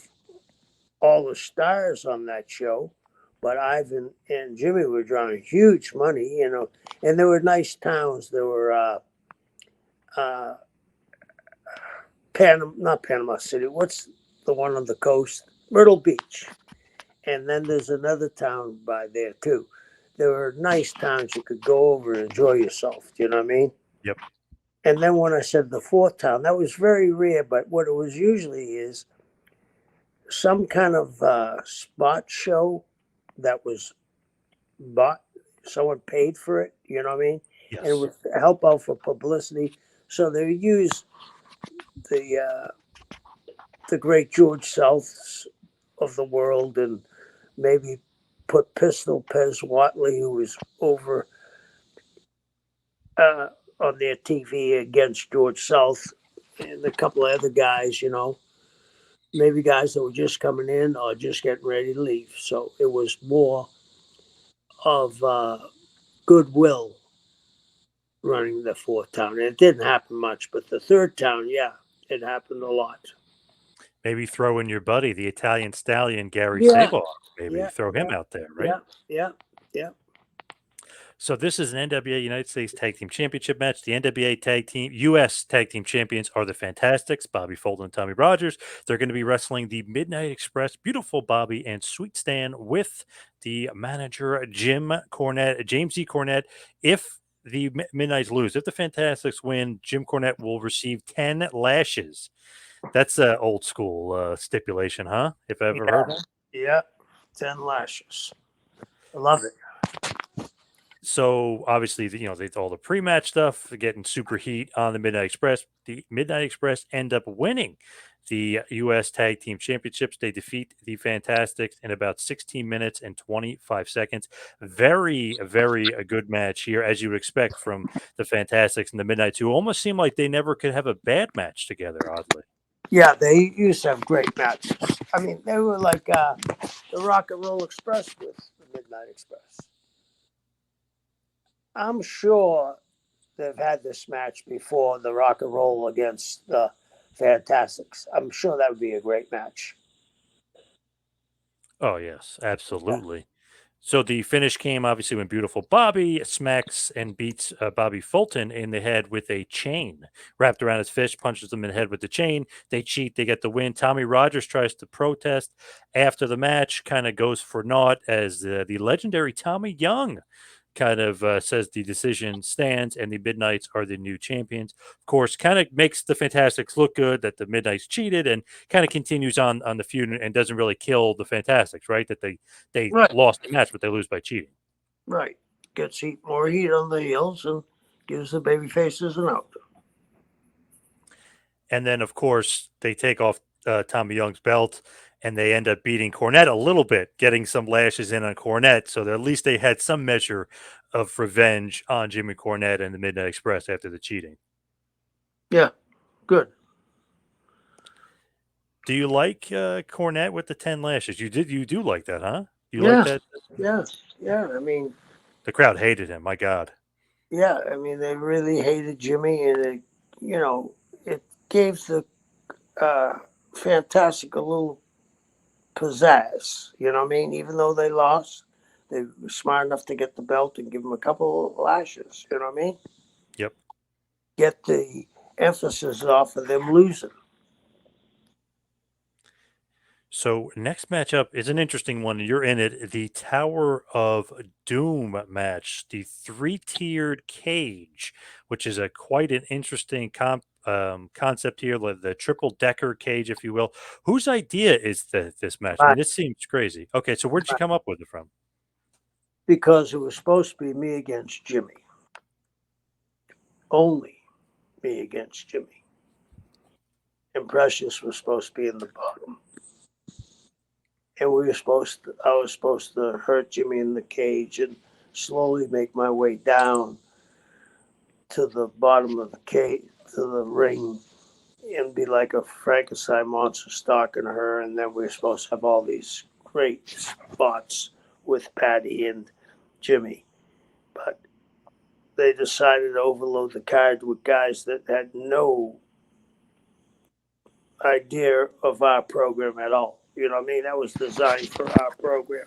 all the stars on that show, but Ivan and Jimmy were drawing huge money, and there were nice towns. There were uh, not Panama City. What's the one on the coast? Myrtle Beach. And then there's another town by there too. There were nice towns you could go over and enjoy yourself. Do you know what I mean? Yep. And then when I said the 4th town, that was very rare. But what it was usually is some kind of spot show that was bought. Someone paid for it. You know what I mean? And it Yes. would help out for publicity. So they use the the great George Souths of the world, and maybe put Pistol Pez Watley, who was over uh, on their TV against George South, and a couple of other guys, maybe guys that were just coming in or just getting ready to leave. So it was more of goodwill running the 4th town. And it didn't happen much, but the 3rd town, yeah, it happened a lot. Maybe throw in your buddy, the Italian stallion, Gary Yeah, Sable. Maybe yeah, throw him yeah, out there, right? yeah, yeah, yeah. So this is an NWA United States Tag Team Championship match. The NWA Tag Team U.S. Tag Team Champions are the Fantastics, Bobby Fulton and Tommy Rogers. They're going to be wrestling the Midnight Express, Beautiful Bobby and Sweet Stan with the manager Jim Cornette, James E. Cornette. If the Midnights lose, if the Fantastics win, Jim Cornette will receive 10 lashes. That's a old school stipulation, huh? If I ever Yeah, heard one. yeah. 10 lashes. I love it. So obviously, all the pre-match stuff, getting super heat on the Midnight Express. The Midnight Express end up winning the U.S. Tag Team Championships. They defeat the Fantastics in about 16 minutes and 25 seconds. Very, very a good match here, as you would expect from the Fantastics and the Midnights, who almost seem like they never could have a bad match together, oddly. Yeah, they used to have great matches. I mean, they were like the Rock and Roll Express with the Midnight Express. I'm sure they've had this match before, the Rock and Roll against the Fantastics. I'm sure that would be a great match. Oh, yes, Yeah. absolutely. So the finish came obviously when Beautiful Bobby smacks and beats Bobby Fulton in the head with a chain wrapped around his fist, punches him in the head with the chain. They cheat, they get the win. Tommy Rogers tries to protest after the match, kind of goes for naught as the legendary Tommy Young kind of says the decision stands and the Midnights are the new champions. Of course, kind of makes the Fantastics look good that the Midnights cheated and kind of continues on the feud and doesn't really kill the Fantastics, right? That they Right, lost the match, but they lose by cheating. right. Gets more heat on the heels and gives the baby faces an out. And then, of course, they take off Tommy Young's belt and they end up beating Cornette a little bit, getting some lashes in on Cornette. So at least they had some measure of revenge on Jimmy Cornette and the Midnight Express after the cheating. Yeah, good. Do you like Cornette with the 10 lashes? You do like that, huh? Do you like Yeah, that? yeah, yeah. I mean, The crowd hated him. My God. yeah. I mean, they really hated Jimmy, and you know, it gave the uh, Fantastic a little pizzazz. You know what I mean? Even though they lost, they were smart enough to get the belt and give him a couple of lashes. You know what I mean? Yep. Get the emphasis off of them losing. So next matchup is an interesting one. You're in it. The Tower of Doom match, the three-tiered cage, which is a quite an interesting concept here, like the triple-decker cage, if you will. Whose idea is this match? I Right. mean, this seems crazy. Okay, so where'd you come up with it from? Because it was supposed to be me against Jimmy. Only me against Jimmy. And Precious was supposed to be in the bottom. And I was supposed to hurt Jimmy in the cage and slowly make my way down to the bottom of the cage, to the ring, and be like a Frankenstein monster stalking her. And then we were supposed to have all these great spots with Patty and Jimmy. But they decided to overload the card with guys that had no idea of our program at all. You know what I mean? That was designed for our program.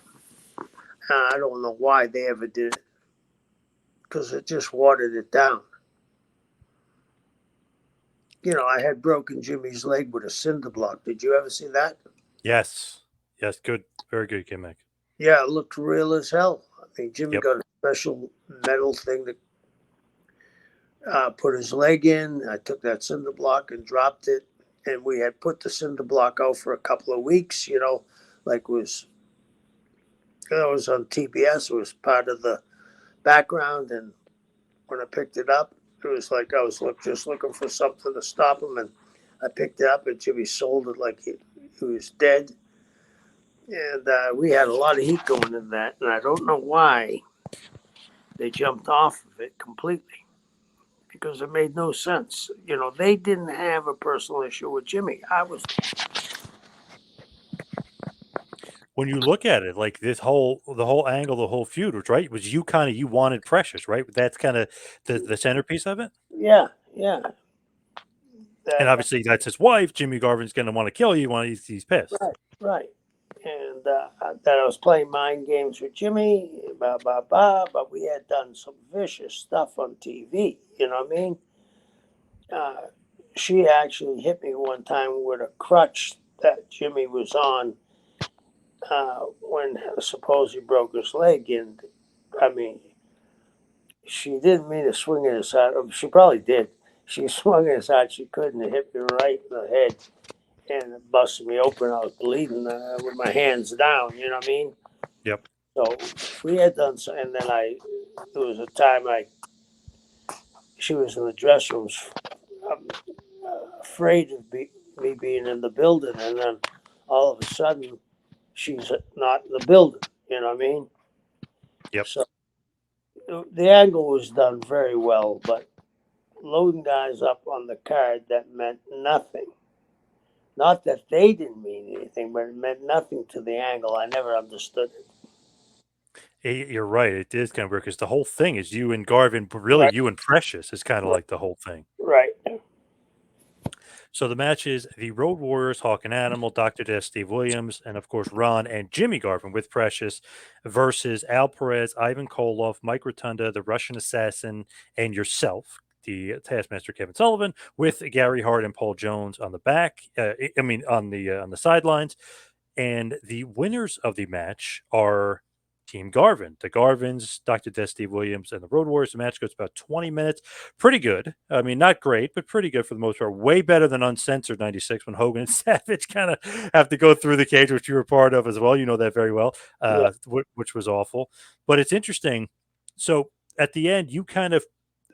I don't know why they ever did it because it just watered it down. You know, I had broken Jimmy's leg with a cinder block. Did you ever see that? Yes. Yes, good. Very good gimmick. Yeah, it looked real as hell. I mean, Jimmy Yep. got a special metal thing to put his leg in. I took that cinder block and dropped it. And we had put the cinder block out for a couple of weeks, you know, like it was on TBS. It was part of the background. And when I picked it up, it was like I was just looking for something to stop him. And I picked it up, and Jimmy sold it like he was dead. And we had a lot of heat going in that. And I don't know why they jumped off of it completely because it made no sense. You know, they didn't have a personal issue with Jimmy. I was When you look at it, like the whole angle, the whole feud was right. Was you wanted Precious, right? That's kind of the centerpiece of it. yeah, yeah. And That obviously that's his wife. Jimmy Garvin's going to want to kill you. He's pissed. right, right. And that I was playing mind games with Jimmy, blah blah blah. But we had done some vicious stuff on TV. You know what I mean? Uh, she actually hit me one time with a crutch that Jimmy was on when suppose he broke his leg, and I mean, she didn't mean to swing it as hard. She probably did. She swung it as hard she could, and it hit me right in the head, and it busted me open. I was bleeding with my hands down. You know what I mean? Yep. So we had done, and then there was a time she was in the dressing room, um, afraid of me being in the building, and then all of a sudden she's not in the building. You know what I mean? Yep. So the angle was done very well, but loading guys up on the card that meant nothing. Not that they didn't mean anything, but it meant nothing to the angle. I never understood it. You're right. It is kind of weird because the whole thing is you and Garvin, but really Right, you and Precious is kind of right, like the whole thing. right. So the match is the Road Warriors, Hawk and Animal, Dr. Death, Steve Williams, and of course Ron and Jimmy Garvin with Precious versus Al Perez, Ivan Koloff, Mike Rotunda, the Russian Assassin, and yourself, the Taskmaster Kevin Sullivan, with Gary Hart and Paul Jones on the back. On the sidelines. And the winners of the match are Team Garvin. The Garvins, Dr. Death, Steve Williams, and the Road Warriors. The match goes about 20 minutes. Pretty good. I mean, not great, but pretty good for the most part. Way better than Uncensored 96 when Hogan and Savage kind of have to go through the cage, which you were part of as well. You know that very well, Yeah, which was awful. But it's interesting. So at the end, you kind of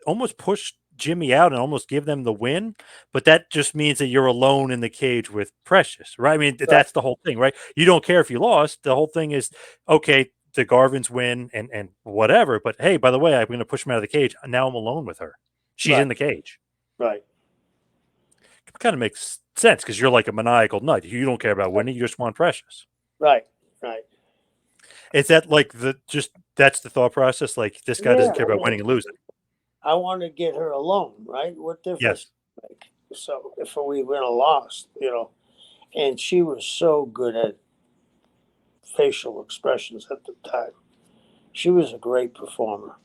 almost pushed Jimmy out and almost give them the win, but that just means that you're alone in the cage with Precious, right? I mean, right, that's the whole thing, right? You don't care if you lost. The whole thing is okay. The Garvins win and whatever, but hey, by the way, I'm going to push him out of the cage. Now I'm alone with her. She's right, in the cage. right, It kind of makes sense because you're like a maniacal nut. You don't care about winning. You just want Precious. right, right. Is that like that's the thought process? Like this guy Yeah, doesn't care about winning and losing. I want to get her alone, right? What difference Yes. does it make? So if we win or lost, and she was so good at facial expressions at the time. She was a great performer.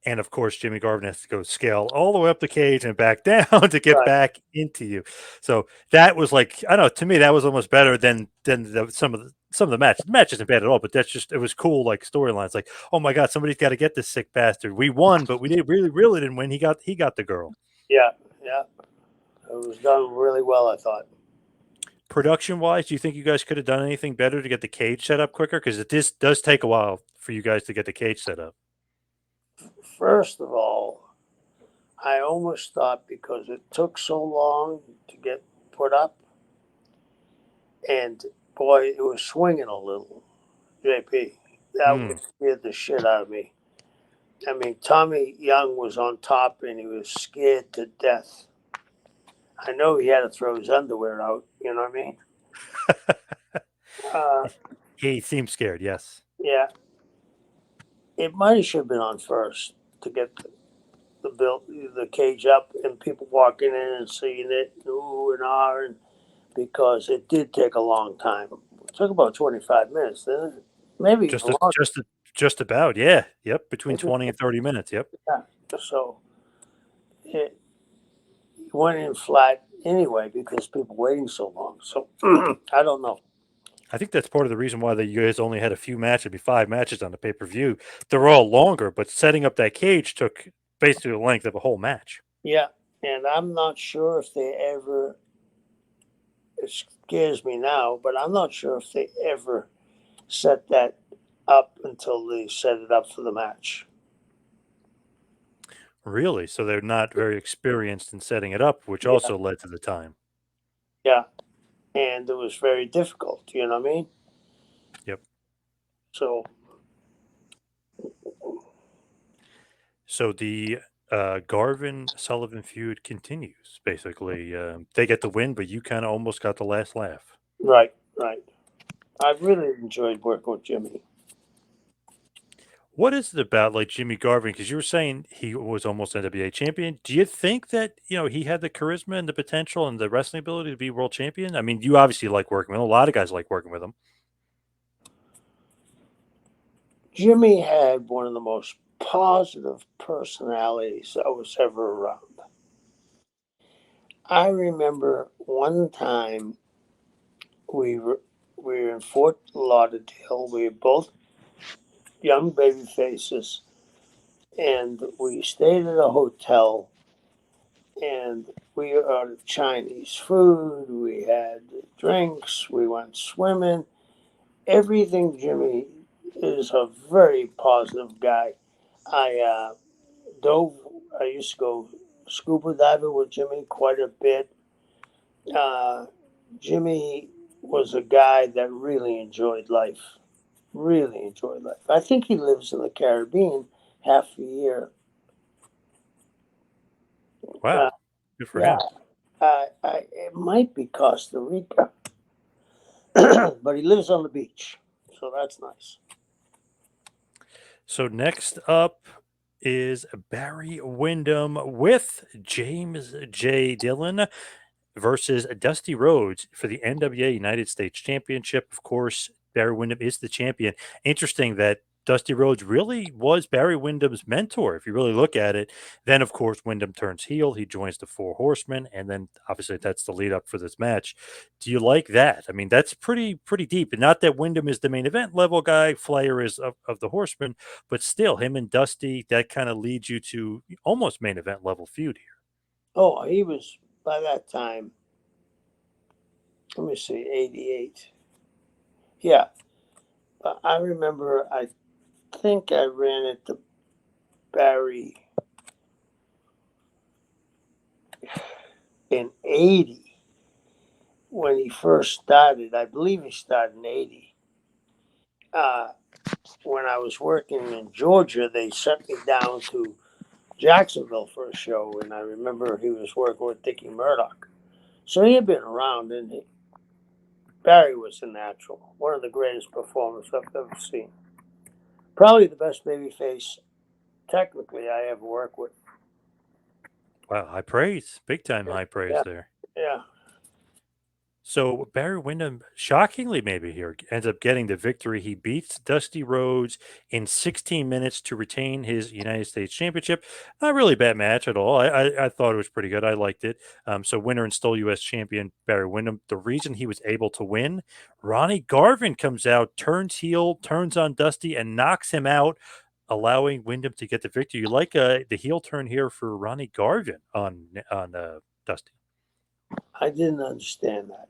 And of course, Jimmy Garvin has to go scale all the way up the cage and back down to get Right. back into you. So that was like, I don't know, to me that was almost better than some of the matches. The match isn't bad at all, but that's just it was cool like storylines. Like, oh my god, somebody's got to get this sick bastard. We won, but we did really didn't win. He got the girl. Yeah, yeah. It was done really well, I thought. Production wise, do you think you guys could have done anything better to get the cage set up quicker? Because it just does take a while for you guys to get the cage set up. First of all, I almost thought because it took so long to get put up, and boy, it was swinging a little. JP, that Hmm. would scared the shit out of me. I mean, Tommy Young was on top and he was scared to death. I know he had to throw his underwear out. You know what I mean? Uh, He seems scared. Yes. yeah, it might have should have been on first to get the cage up and people walking in and seeing it, ooh and ah, and because it did take a long time. It took about 25 minutes, didn't it? Maybe even Just a, longer. just a, just about. Yeah. Yep. Between Maybe, 20 and 30 minutes. Yep. yeah. So it went in flat anyway because people waiting so long. So I don't know. I think that's part of the reason why you guys only had a few matches, maybe 5 matches on the pay per view. They're all longer, but setting up that cage took basically the length of a whole match. Yeah, and I'm not sure if they ever. It scares me now, but I'm not sure if they ever set that up until they set it up for the match. Really? So they're not very experienced in setting it up, which Yeah, also led to the time. yeah, and it was very difficult. You know what I mean? Yep. So So the Garvin Sullivan feud continues. Basically, they get the win, but you kind of almost got the last laugh. right, right. I really enjoyed working with Jimmy. What is it about like Jimmy Garvin? Because you were saying he was almost NWA champion. Do you think that he had the charisma and the potential and the wrestling ability to be world champion? I mean, you obviously like working with him. A lot of guys like working with him. Jimmy had one of the most positive personalities I was ever around. I remember one time we were in Fort Lauderdale. We were both young baby faces, and we stayed at a hotel. And we ordered Chinese food. We had drinks. We went swimming. Everything. Jimmy is a very positive guy. I dove. I used to go scuba diving with Jimmy quite a bit. Uh, Jimmy was a guy that really enjoyed life. Really enjoyed life. I think he lives in the Caribbean half a year. Uh, Wow, good for yeah, him. it might be Costa Rica, but he lives on the beach, so that's nice. So next up is Barry Windham with James J. Dillon versus Dusty Rhodes for the NWA United States Championship. Of course, Barry Windham is the champion. Interesting that Dusty Rhodes really was Barry Windham's mentor, if you really look at it. Then, of course, Windham turns heel. He joins the Four Horsemen, and then obviously that's the lead up for this match. Do you like that? I mean, that's pretty deep. And not that Windham is the main event level guy, Flair is of the Horsemen, but still, him and Dusty, that kind of leads you to almost main event level feud here. Oh, he was by that time. Let me see, 88. Yeah, I remember. I think I ran into Barry in 80 when he first started. I believe he started in 80. Uh, when I was working in Georgia, they sent me down to Jacksonville for a show, and I remember he was working with Dickie Murdoch. So he had been around, and Barry was a natural, one of the greatest performers I've ever seen. Probably the best babyface, technically, I ever worked with. Wow, high praise, big time high praise Yeah, there. yeah. So Barry Windham, shockingly maybe here, ends up getting the victory. He beats Dusty Rhodes in 16 minutes to retain his United States Championship. Not really a bad match at all. I thought it was pretty good. I liked it. So winner and still U.S. champion Barry Windham. The reason he was able to win, Ronnie Garvin comes out, turns heel, turns on Dusty, and knocks him out, allowing Windham to get the victory. You like the heel turn here for Ronnie Garvin on Dusty? I didn't understand that.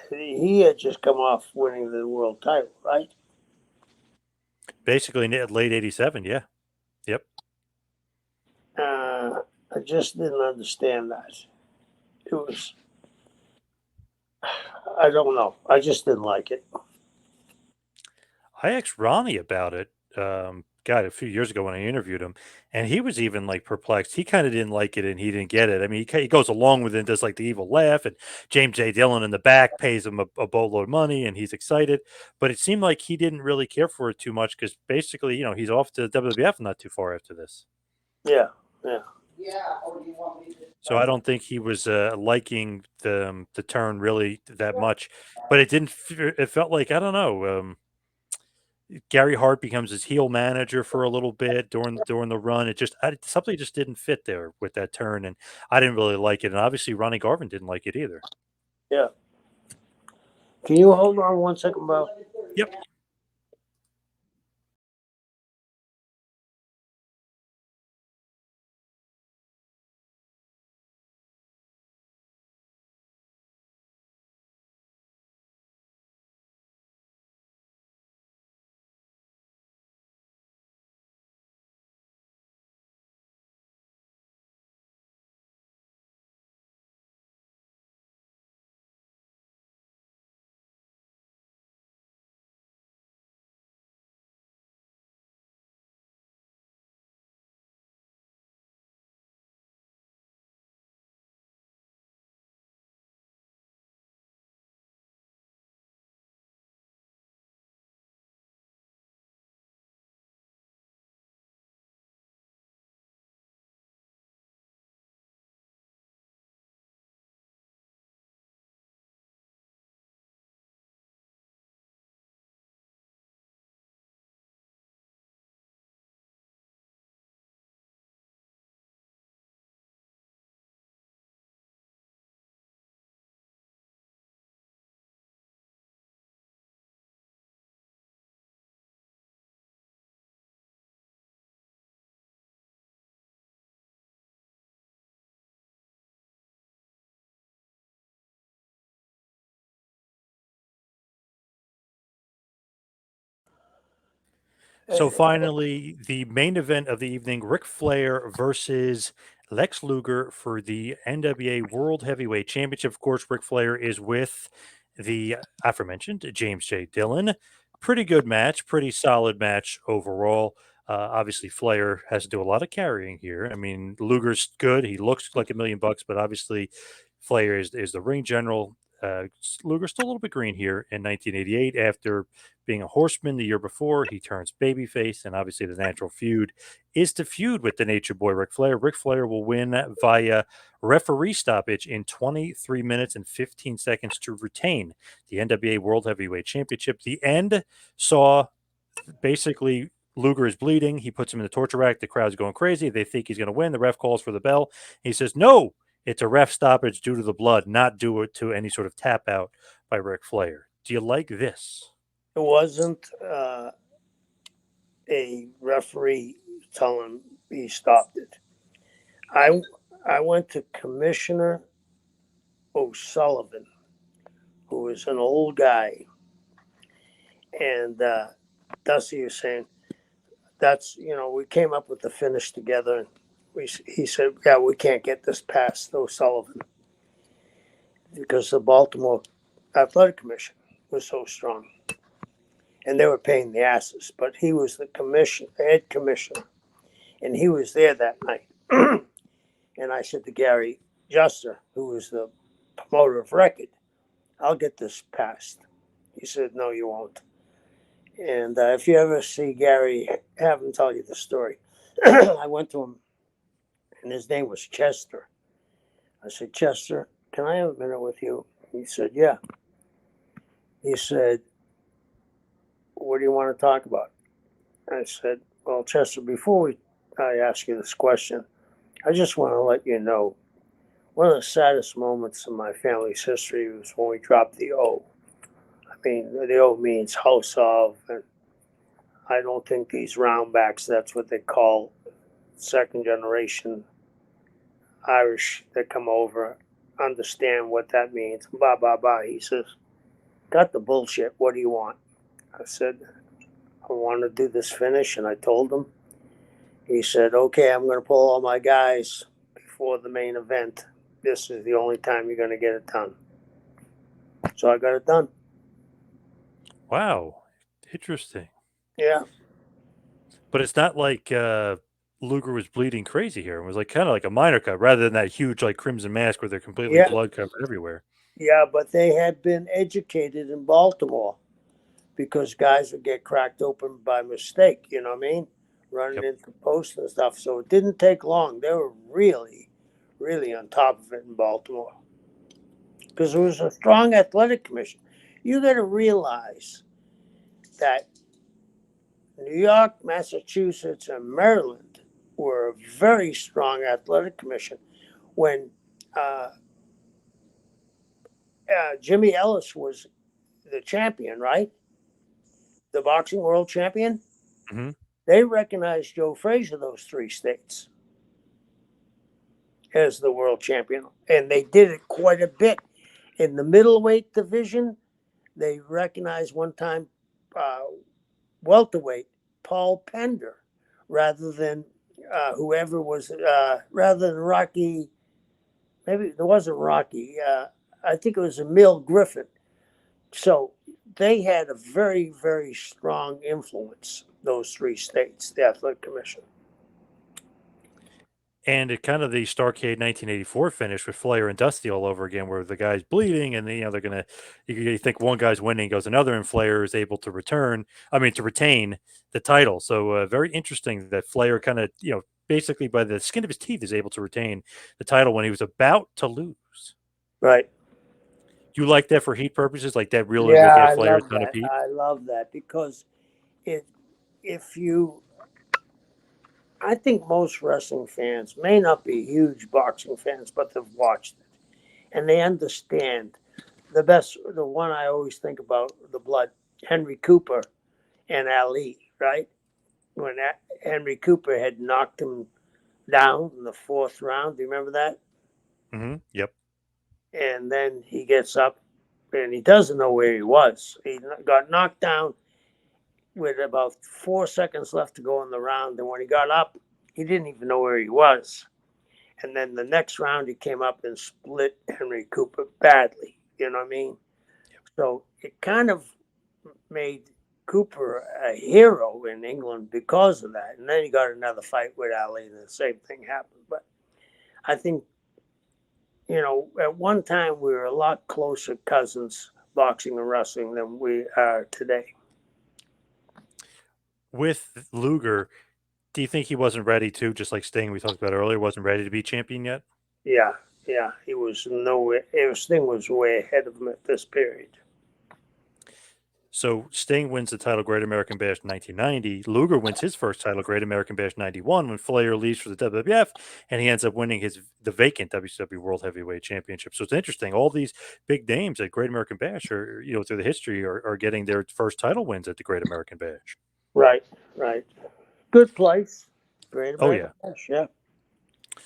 He had just come off winning the world title, right? Basically, late '87. Yeah. Yep. I just didn't understand that. It was, I don't know. I just didn't like it. I asked Ronnie about it, God, a few years ago when I interviewed him, and he was even like perplexed. He kind of didn't like it and he didn't get it. I mean, he goes along with it, does like the evil laugh, and James J. Dillon in the back pays him a boatload of money and he's excited. But it seemed like he didn't really care for it too much because basically, he's off to WWF not too far after this. Yeah, yeah. So I don't think he was liking the turn really that much. But it didn't. It felt like I don't know. Gary Hart becomes his heel manager for a little bit during the run. Something just didn't fit there with that turn, and I didn't really like it. And obviously, Ronnie Garvin didn't like it either. Yeah. Can you hold on 1 second, bro? Yep. So finally, the main event of the evening: Ric Flair versus Lex Luger for the NWA World Heavyweight Championship. Of course, Ric Flair is with the aforementioned James J. Dillon. Pretty good match, pretty solid match overall. Obviously, Flair has to do a lot of carrying here. I mean, Luger's good; he looks like $1 million, but obviously, Flair is the ring general. Luger's still a little bit green here in 1988 after being a horseman the year before. He turns babyface, and obviously the natural feud is to feud with the Nature Boy Ric Flair. Ric Flair will win via referee stoppage in 23 minutes and 15 seconds to retain the NWA World Heavyweight Championship. The end saw basically Luger is bleeding. He puts him in the torture rack. The crowd's going crazy. They think he's going to win. The ref calls for the bell. He says, "No, it's a ref stoppage due to the blood, not due to any sort of tap out by Ric Flair." Do you like this? It wasn't a referee telling he stopped it. I I went to Commissioner O'Sullivan, who was an old guy, and Dusty was saying that's we came up with the finish together, and he said, yeah, we can't get this past O'Sullivan because the Baltimore Athletic Commission was so strong, and they were paying the asses. But he was the head commissioner, and he was there that night. And I said to Gary Juster, who was the promoter of record. I'll get this passed. He said, no, you won't. And if you ever see Gary, have him tell you the story. I went to him, and his name was Chester. I said, Chester, can I have a minute with you? He said, yeah. He said, what do you want to talk about? I said, well, Chester, before I ask you this question, I just want to let you know one of the saddest moments in my family's history was when we dropped the O. I mean, the O means house of, and I don't think these roundbacks, that's what they call second generation Irish that come over, understand what that means. Blah, blah, blah. He says, got the bullshit. What do you want? I said, I want to do this finish. And I told him. He said, okay, I'm going to pull all my guys before the main event. This is the only time you're going to get it done. So I got it done. Wow. Interesting. Yeah. But it's not like Luger was bleeding crazy here. It was like kind of like a minor cut rather than that huge like crimson mask where they're completely Yeah. blood covered everywhere. Yeah, but they had been educated in Baltimore because guys would get cracked open by mistake, you know what I mean? Running into posts and stuff. So it didn't take long. They were really, really on top of it in Baltimore because there was a strong athletic commission. You got to realize that New York, Massachusetts, and Maryland were a very strong athletic commission. When Jimmy Ellis was the champion, right? The boxing world champion. Mm-hmm. They recognized Joe Frazier, those three states, as the world champion. And they did it quite a bit. In the middleweight division, they recognized one time welterweight Paul Pender rather than whoever was, rather than Rocky. Maybe it wasn't Rocky. I think it was Emil Griffin. So they had a very, very strong influence, those three states, the Athletic Commission. And it kind of the Starrcade 1984 finish with Flair and Dusty all over again, where the guy's bleeding, and they're gonna. You think one guy's winning, goes another, and Flair is able to to retain the title. So very interesting that Flair kind of basically by the skin of his teeth is able to retain the title when he was about to lose. Right. You like that for heat purposes? Like that really will Yeah, get I Flair a love ton of that. heat? I love that because if you, I think most wrestling fans may not be huge boxing fans, but they've watched it and they understand the one I always think about, the blood, Henry Cooper and Ali, right? When Henry Cooper had knocked him down in the fourth round. Do you remember that? Mm-hmm. Yep. And then he gets up and he doesn't know where he was. He got knocked down with about 4 seconds left to go in the round. And when he got up, he didn't even know where he was. And then the next round, he came up and split Henry Cooper badly. You know what I mean? Yep. So it kind of made Cooper a hero in England because of that. And then he got another fight with Ali, and the same thing happened. But I think, at one time we were a lot closer cousins, boxing and wrestling, than we are today. With Luger, do you think he wasn't ready to, just like Sting we talked about earlier, wasn't ready to be champion yet? Yeah, he was nowhere. Sting was way ahead of him at this period. So Sting wins the title Great American Bash 1990. Luger wins his first title Great American Bash 91 when Flair leaves for the WWF, and he ends up winning the vacant WCW World Heavyweight Championship. So it's interesting. All these big names at Great American Bash are, through the history are getting their first title wins at the Great American Bash. Right. Good place. Great American Bash, yeah.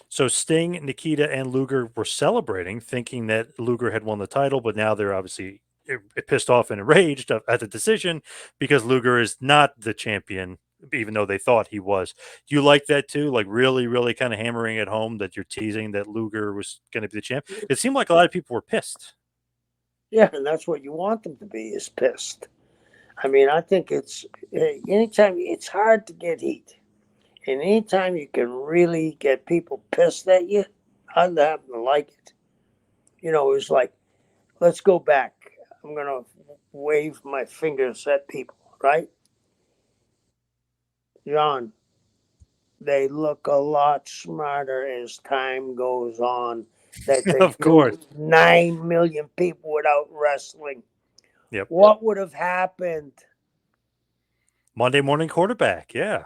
So Sting, Nikita, and Luger were celebrating, thinking that Luger had won the title, but now they're obviously pissed off and enraged at the decision because Luger is not the champion, even though they thought he was. Do you like that too? Like really, really kind of hammering it home that you're teasing that Luger was going to be the champ? It seemed like a lot of people were pissed. Yeah, and that's what you want them to be, is pissed. I mean, I think anytime it's hard to get heat. And anytime you can really get people pissed at you, I happen to like it. You know, it was like, let's go back. I'm gonna wave my fingers at people, right? John, they look a lot smarter as time goes on. That they Of course. do 9 million people without wrestling. Yep. What would have happened? Monday morning quarterback. Yeah.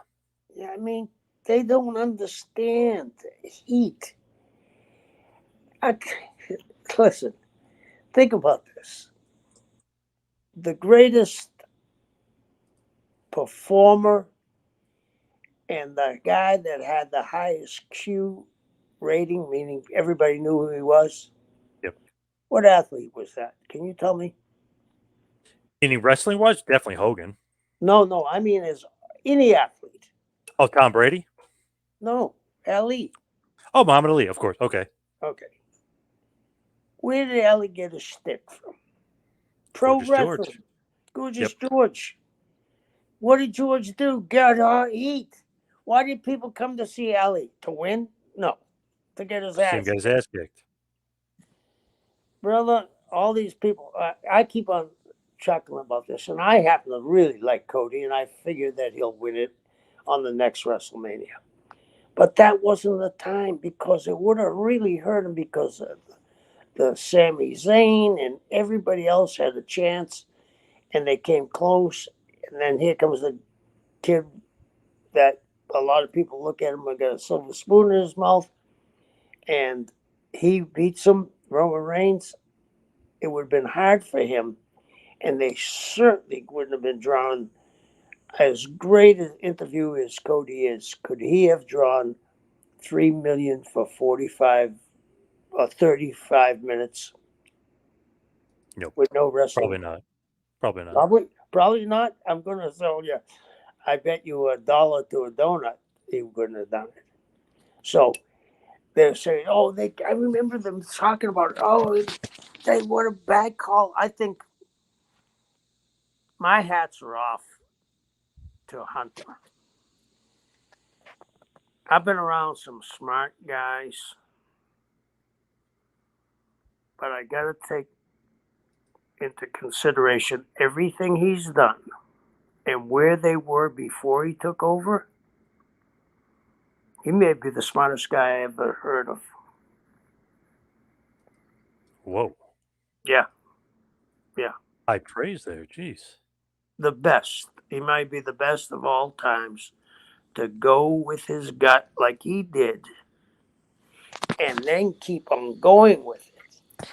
Yeah, I mean, they don't understand heat. I, listen, think about this. The greatest performer and the guy that had the highest Q rating, meaning everybody knew who he was. Yep. What athlete was that? Can you tell me? Any wrestling wise, definitely Hogan. No, no, I mean as any athlete. Oh, Tom Brady. No, Ali. Oh, Muhammad Ali. Of course. Okay. Okay. Where did Ali get a stick from? Pro Gorgeous George. wrestling. Gorgeous Yep. George. What did George do? Get her heat. Why did people come to see Ali? To win? No. To get his See him ass. get his ass kicked. Brother, all these people, I keep on chuckling about this, and I happen to really like Cody, and I figure that he'll win it on the next WrestleMania. But that wasn't the time because it would have really hurt him because of the Sami Zayn and everybody else had a chance, and they came close. And then here comes the kid that a lot of people look at him and got a silver spoon in his mouth, and he beats him, Roman Reigns. It would have been hard for him, and they certainly wouldn't have been drawn as great an interview as Cody is. Could he have drawn 3 million for 45 or 35 minutes Nope. with no wrestling? Probably not. Probably not. Probably not. I'm going to tell you. I bet you $1 to a donut he wouldn't have done it. So they're saying, "Oh, they." I remember them talking about, "Oh, they what a bad call." I think my hats are off to Hunter. I've been around some smart guys, but I got to take into consideration everything he's done and where they were before he took over. He may be the smartest guy I ever heard of. Whoa. Yeah, yeah. High praise there. Jeez. The best. He might be the best of all times to go with his gut like he did and then keep on going with it.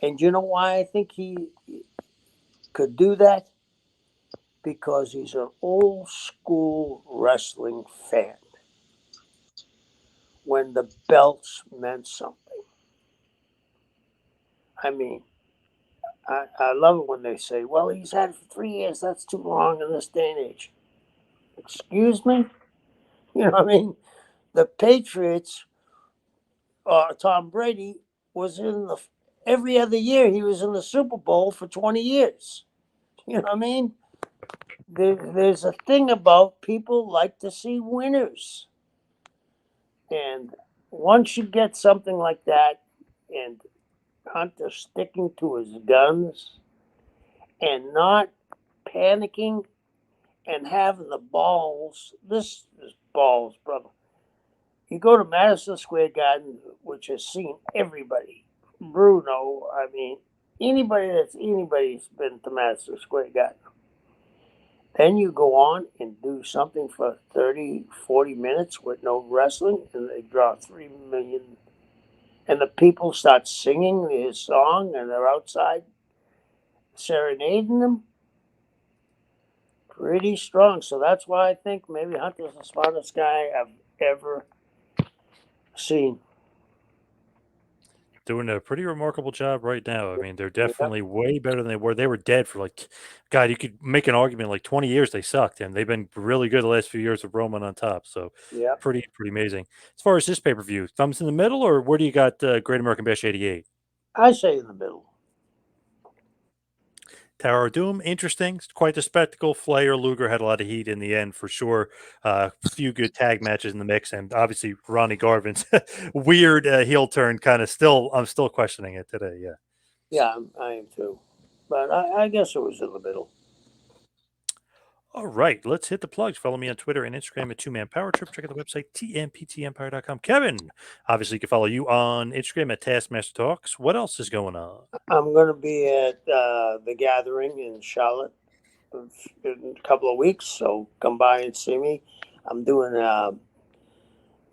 And you know why I think he could do that? Because he's an old school wrestling fan. When the belts meant something. I mean, I love it when they say, well, he's had it for 3 years. That's too long in this day and age. Excuse me? You know what I mean? The Patriots, Tom Brady, was in the every other year he was in the Super Bowl for 20 years. You know what I mean? There's a thing about people like to see winners. And once you get something like that, and Hunter sticking to his guns and not panicking and having the balls. This is balls, brother. You go to Madison Square Garden, which has seen everybody. Bruno, I mean, anybody's been to Madison Square Garden. Then you go on and do something for 30, 40 minutes with no wrestling, and they draw 3 million. And the people start singing his song, and they're outside serenading him. Pretty strong. So that's why I think maybe Hunter's the smartest guy I've ever seen. Doing a pretty remarkable job right now. I mean, they're Yep, definitely way better than they were. They were dead for like, God, you could make an argument like 20 years they sucked, and they've been really good the last few years with Roman on top. So yep. pretty amazing. As far as this pay per view, thumbs in the middle, or where do you got Great American Bash '88? I say in the middle. Tower of Doom, interesting, quite the spectacle. Flair, Luger had a lot of heat in the end for sure. Few good tag matches in the mix, and obviously Ronnie Garvin's weird heel turn. Kind of still, I'm still questioning it today. Yeah. Yeah, I am too. But I guess it was in the middle. All right, let's hit the plugs. Follow me on Twitter and Instagram at Two Man Power Trip. Check out the website, tmptempire.com. Kevin, obviously, you can follow you on Instagram at Taskmaster Talks. What else is going on? I'm going to be at the Gathering in Charlotte in a couple of weeks, so come by and see me. I'm doing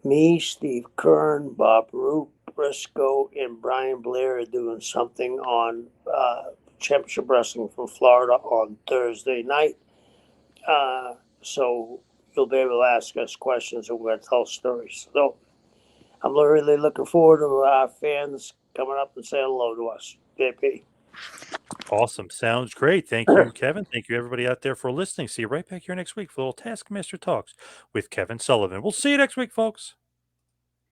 me, Steve Kern, Bob Roop, Briscoe, and Brian Blair are doing something on Championship Wrestling from Florida on Thursday night. So you'll be able to ask us questions and we're going to tell stories. So I'm really looking forward to our fans coming up and saying hello to us. JP. Awesome. Sounds great. Thank you, Kevin. Thank you, everybody out there, for listening. See you right back here next week for a little Taskmaster Talks with Kevin Sullivan. We'll see you next week, folks.